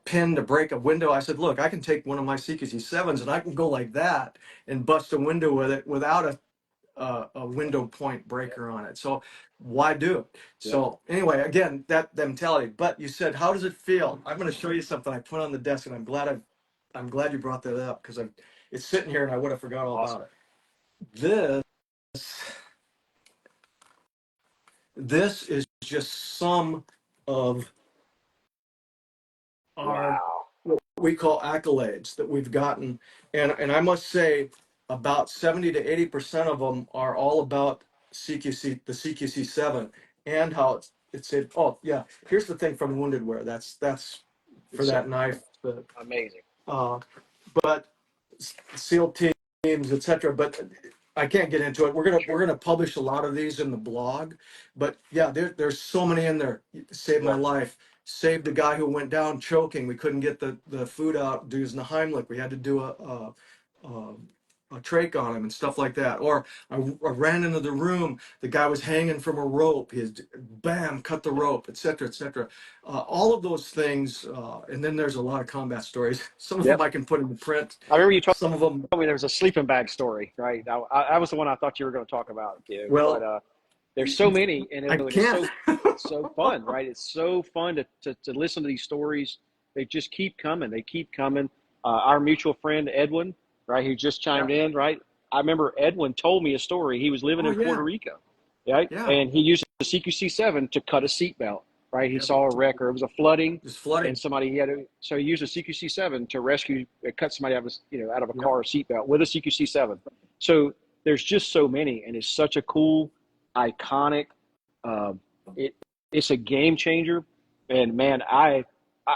pin to break a window? I said, look, I can take one of my CQC-7s and I can go like that and bust a window with it without a window point breaker on it. So why do it? So anyway, again, that mentality. But you said, how does it feel? I'm going to show you something I put on the desk, and I'm glad you brought that up, because it's sitting here and I would have forgot all about it. This is just some of our what we call accolades that we've gotten, and I must say about 70 to 80% of them are all about the CQC-7, and how it's said. Oh yeah, here's the thing from Wounded Wear. That's for that knife. Amazing. But SEAL teams, etc. But I can't get into it. We're gonna publish a lot of these in the blog. But yeah, there's so many in there. Saved my life. Saved the guy who went down choking. We couldn't get the food out using the Heimlich. We had to do a trach on him and stuff like that. Or I ran into the room. The guy was hanging from a rope. Bam, cut the rope, etc., etc. All of those things. And then there's a lot of combat stories. Some of them I can put in the print. I remember you told some of them. me there was a sleeping bag story, right? I was the one I thought you were going to talk about. Well, but there's so many, and it's so fun, right? It's so fun to listen to these stories. They just keep coming. They keep coming. our mutual friend Edwin, right, who just chimed in, right? I remember Edwin told me a story. He was living Oh in Puerto yeah, Rico, right? yeah, And he used the CQC-7 to cut a seatbelt, right? He yeah. saw a wreck, or it was a flooding, Just and flooding. somebody so he used a CQC-7 to rescue, cut somebody out of out of a Yep. car seatbelt with a CQC-7. So there's just so many, and it's such a cool, iconic. Um, it it's a game changer, and man, I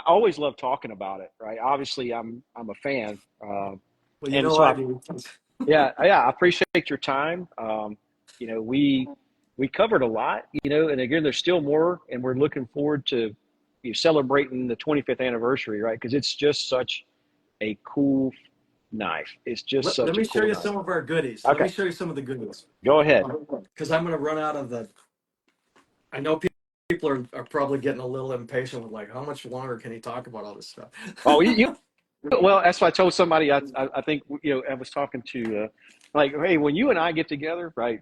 always love talking about it, right? Obviously, I'm a fan, Well, you and know so I I do. yeah, I appreciate your time. We covered a lot, and again, there's still more, and we're looking forward to celebrating the 25th anniversary, right? Because it's just such a cool knife. It's just Let such a me show cool you knife. some of our goodies. Let me Okay, show you some of the goodies. go ahead. Because I'm going to run out of the. I know people are probably getting a little impatient with like, how much longer can he talk about all this stuff? Oh, well, that's why I told somebody. I think I was talking to like, hey, when you and I get together, right?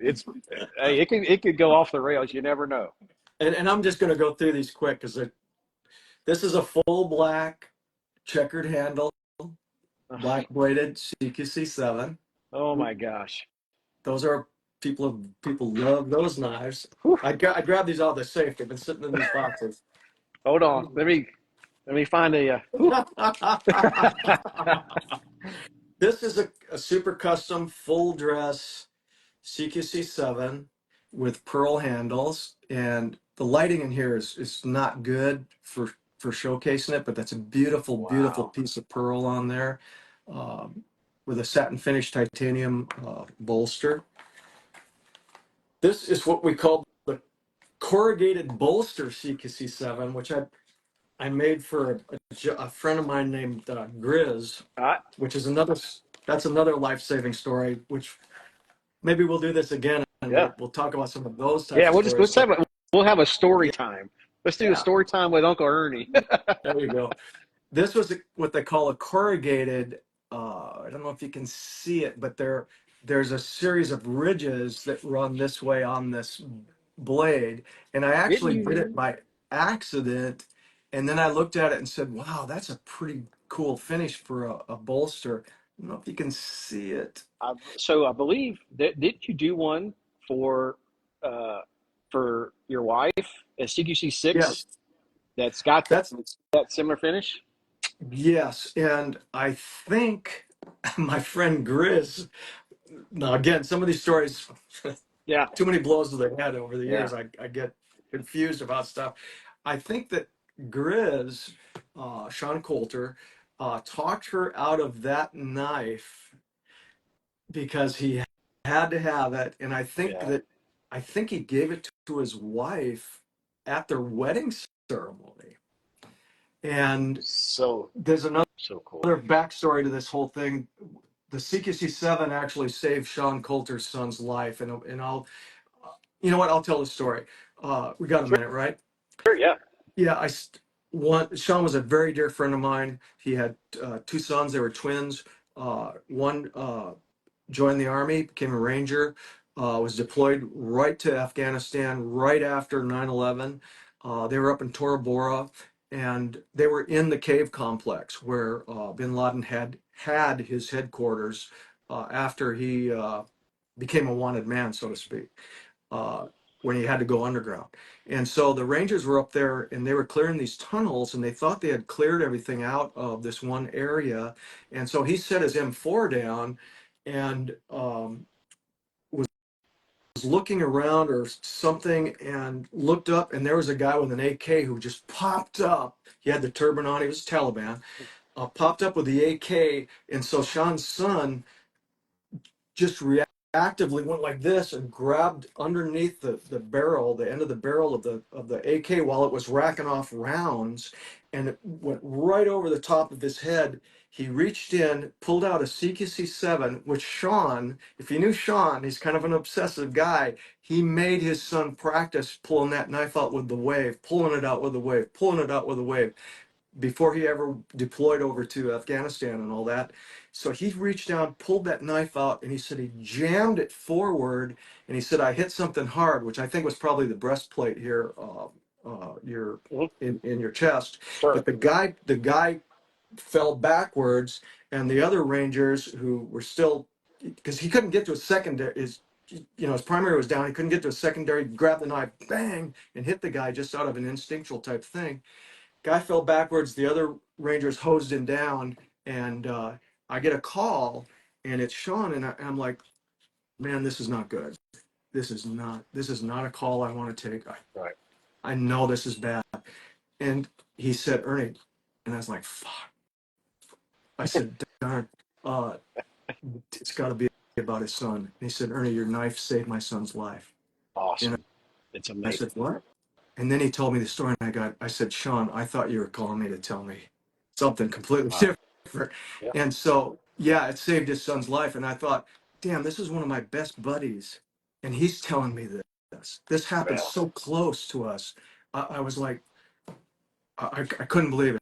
Hey, it could go off the rails. You never know. And I'm just going to go through these quick because this is a full black checkered handle, black bladed CQC-7. Oh my gosh. Those are people love those knives. Whew. I grabbed these out of the safe. They've been sitting in these boxes. Hold on. Let me find a. This is a super custom full dress CQC-7 with pearl handles, and the lighting in here is not good for showcasing it, but that's a beautiful, beautiful Wow. piece of pearl on there, with a satin finish titanium bolster. This is what we call the corrugated bolster CQC-7, which I made for a friend of mine named Grizz, I, which is that's another life-saving story, which maybe we'll do this again and yeah. we'll talk about some of those types Yeah. of stories. Let's But we'll have a story yeah, time. Let's do a yeah, story time with Uncle Ernie. there you go. This was what they call a corrugated. I don't know if you can see it, but there's a series of ridges that run this way on this blade, and I Didn't actually did it you? by accident, and then I looked at it and said, "Wow, that's a pretty cool finish for a bolster." I don't know if you can see it. So I believe that did you do one for uh, for your wife at CQC 6 Yes, that's got that's that similar finish? yes, and I think my friend Grizz. Now, again, some of these stories, Yeah. too many blows to the head over the Yeah. years. I get confused about stuff. I think that Grizz, Sean Coulter, talked her out of that knife because he had to have it, and Yeah. I think he gave it to his wife at their wedding ceremony. And So there's another cool. backstory to this whole thing. The CQC-7 actually saved Sean Coulter's son's life, and I'll, you know what? I'll tell the story. We got a Sure. minute, right? Yeah. Yeah, Sean was a very dear friend of mine. He had two sons. They were twins. One joined the army, became a ranger, was deployed right to Afghanistan right after 9/11. They were up in Tora Bora, and they were in the cave complex where bin Laden had his headquarters after he became a wanted man, so to speak, uh, when he had to go underground. And so the Rangers were up there and they were clearing these tunnels, and they thought they had cleared everything out of this one area. And so he set his M4 down and was looking around or something and looked up, and there was a guy with an AK who just popped up. He had the turban on. He was Taliban. Popped up with the AK, and so Sean's son just reactively went like this and grabbed underneath the barrel, the end of the barrel of the AK while it was racking off rounds, and it went right over the top of his head. He reached in, pulled out a CQC-7, which Sean, if you knew Sean, he's kind of an obsessive guy. He made his son practice pulling that knife out with the wave, pulling it out with the wave, pulling it out with the wave before he ever deployed over to Afghanistan and all that. So he reached down, pulled that knife out, and he said he jammed it forward. And he said, I hit something hard, which I think was probably the breastplate here, your Mhm. in your chest. Sure. But the guy fell backwards, and the other Rangers who were still, because he couldn't get to a secondary, his primary was down, he couldn't get to a secondary, grabbed the knife, bang, and hit the guy just out of an instinctual type thing. Guy fell backwards, the other Rangers hosed him down, and I get a call, and it's Sean, and I'm like, man, this is not good. This is not a call I want to take. Right. I know this is bad. And he said, Ernie, and I was like, fuck. I said, darn, it's got to be about his son. And he said, Ernie, your knife saved my son's life. Awesome. And It's I amazing. said, what? And then he told me the story, and I said, Sean, I thought you were calling me to tell me something completely different. Yeah. And so, yeah, it saved his son's life. And I thought, damn, this is one of my best buddies. And he's telling me this. This happened so close to us. I was like, I couldn't believe it.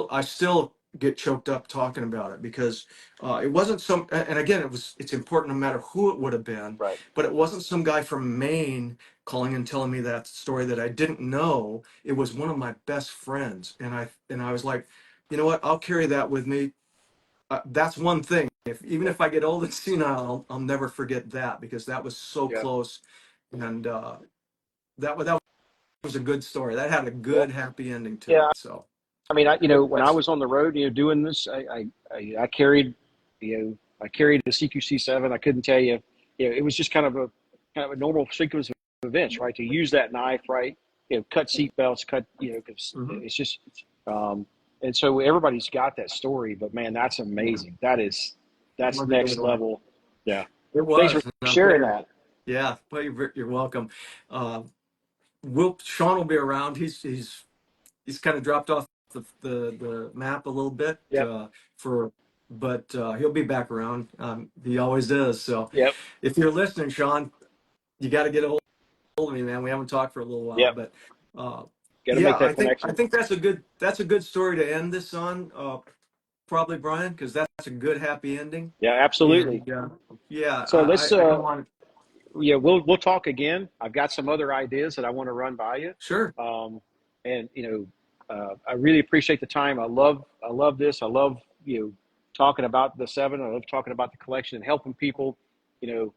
I still get choked up talking about it because it wasn't some, and again, it's important no matter who it would have been, Right. but it wasn't some guy from Maine calling and telling me that story that I didn't know. It was one of my best friends. And I was like, you know what? I'll carry that with me. That's one thing. Even if I get old and senile, I'll never forget that because that was so close. And that was a good story. That had a good, happy ending to Yeah. it. So, I mean, when I was on the road, doing this, I carried, I carried the CQC-7. I couldn't tell you, it was just kind of a normal sequence of events, right? To use that knife, right? Cut seat belts, because it's just, and so everybody's got that story. But man, that's amazing. That's next level. Yeah. It Thanks was. for sharing that. Yeah, well, you're welcome. Sean will be around. He's kind of dropped off the map a little bit Yep. but he'll be back around. He always is. So Yep. if you're listening, Sean, you got to get a hold of me, man. We haven't talked for a little while, Yep. but Got to yeah, make that connection. I think that's a good story to end this on, probably, Brian, because that's a good happy ending. Yeah, absolutely. And, yeah, So let's, I don't want. we'll talk again. I've got some other ideas that I want to run by you. Sure. And I really appreciate the time. I love this. I love talking about the 7. I love talking about the collection and helping people. And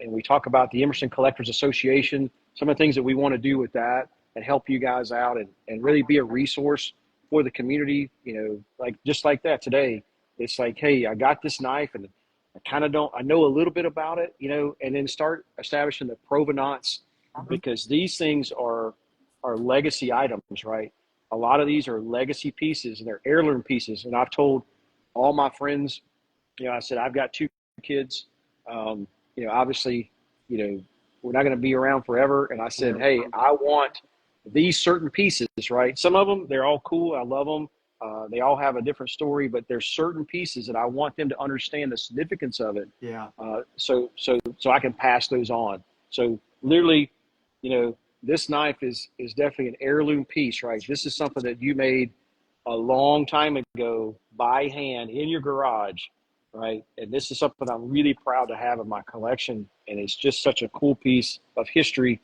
we talk about the Emerson Collectors Association. Some of the things that we want to do with that and help you guys out and really be a resource for the community. Just like that today. It's like, hey, I got this knife and I know a little bit about it, and then start establishing the provenance, because these things are legacy items, right? A lot of these are legacy pieces and they're heirloom pieces. And I've told all my friends, I said, I've got 2 kids. Obviously, we're not going to be around forever. And I said, hey, I want these certain pieces, right? Some of them, they're all cool. I love them. They all have a different story, but there's certain pieces that I want them to understand the significance of it. Yeah. So I can pass those on. So literally, this knife is definitely an heirloom piece, right? This is something that you made a long time ago by hand in your garage, right? And this is something I'm really proud to have in my collection. And it's just such a cool piece of history.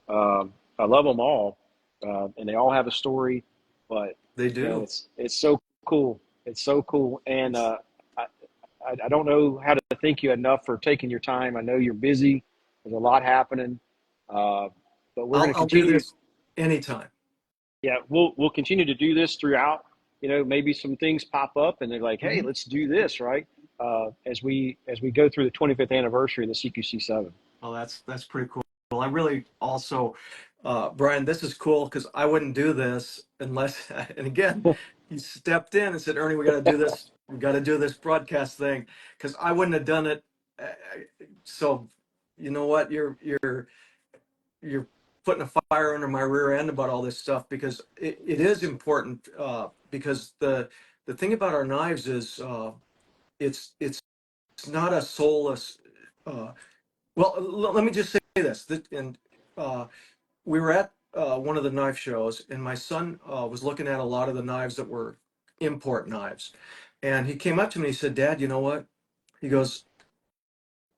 I love them all. And they all have a story, but They do. It's so cool. It's so cool. And I don't know how to thank you enough for taking your time. I know you're busy. There's a lot happening. But we're going to continue. I'll do this anytime. Yeah, we'll continue to do this throughout. Maybe some things pop up and they're like, hey, let's do this, right? As we go through the 25th anniversary of the CQC-7. Oh, that's pretty cool. Well, I really also, Brian, this is cool because I wouldn't do this unless, and again, you stepped in and said, Ernie, we got to do this. We got to do this broadcast thing, because I wouldn't have done it. So, you know what? You're putting a fire under my rear end about all this stuff, because it is important. Because the thing about our knives is, it's not a soulless. Well, let me just say this. And we were at one of the knife shows, and my son was looking at a lot of the knives that were import knives. And he came up to me and he said, Dad, you know what? He goes,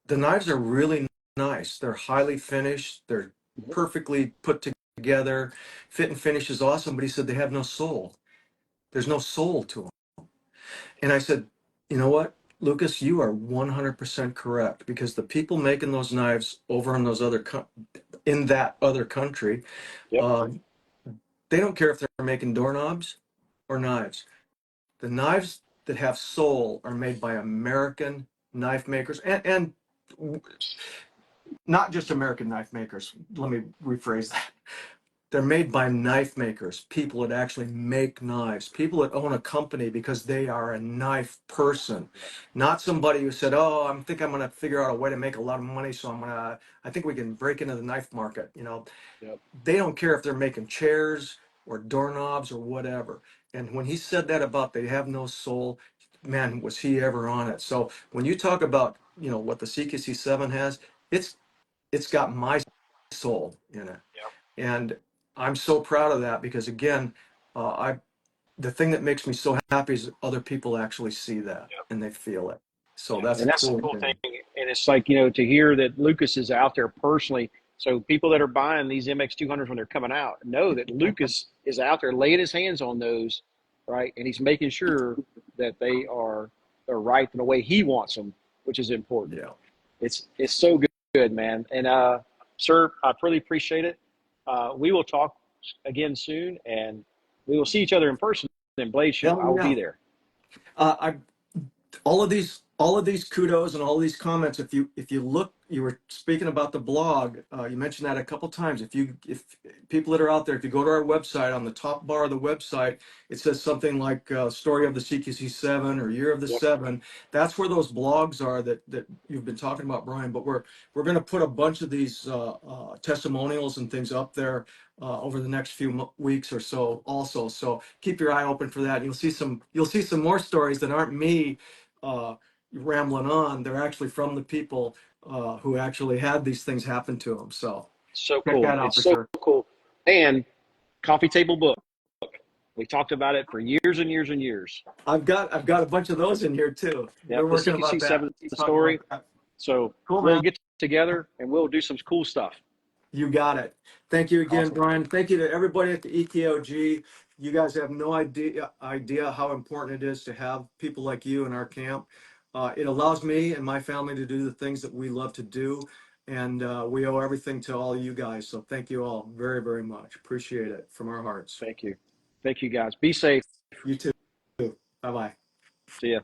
the knives are really nice. They're highly finished. They're perfectly put together. Fit and finish is awesome. But he said they have no soul. There's no soul to them. And I said, you know what, Lucas, you are 100% correct, because the people making those knives over in those in that other country, Yep. they don't care if they're making doorknobs or knives. The knives that have soul are made by American knife makers, and not just American knife makers. Let me rephrase that. They're made by knife makers, people that actually make knives, people that own a company because they are a knife person, not somebody who said, "Oh, I think I'm going to figure out a way to make a lot of money, so I think we can break into the knife market." Yep. They don't care if they're making chairs or doorknobs or whatever. And when he said that about they have no soul, man, was he ever on it. So when you talk about, what the CQC-7 has, it's got my soul in it. Yep. And I'm so proud of that, because again, the thing that makes me so happy is other people actually see that Yep. and they feel it. So Yeah. that's a And that's the cool cool thing. thing. And it's like, to hear that Lucas is out there personally. So people that are buying these MX200s when they're coming out know that Lucas is out there laying his hands on those, right? And he's making sure that they're right in the way he wants them, which is important. Yeah. It's so good, man. And sir, I really appreciate it. We will talk again soon, and we will see each other in person in Blade Show. I will be Yeah. there. I all of these kudos and all these comments, if you look, you were speaking about the blog, you mentioned that a couple times. If people that are out there, if you go to our website, on the top bar of the website, it says something like story of the CQC-7 or year of the Yep. 7. That's where those blogs are that you've been talking about, Brian. But we're going to put a bunch of these testimonials and things up there over the next few weeks or so also. So keep your eye open for that. And you'll see some more stories that aren't me rambling on. They're actually from the people who actually had these things happen to them. So So check cool. that out It's for so sure. cool. And coffee table book. We talked about it for years and years and years. I've got a bunch of those in here too. We're Yep. The working about that. CQC-7 Keep talking story. about that. So Cool, we'll man. get together and we'll do some cool stuff. You got it. Thank you again, Awesome. Brian. Thank you to everybody at the EKOG. You guys have no idea how important it is to have people like you in our camp. It allows me and my family to do the things that we love to do, and we owe everything to all you guys. So thank you all very, very much. Appreciate it from our hearts. Thank you. Thank you, guys. Be safe. You too. Bye-bye. See ya.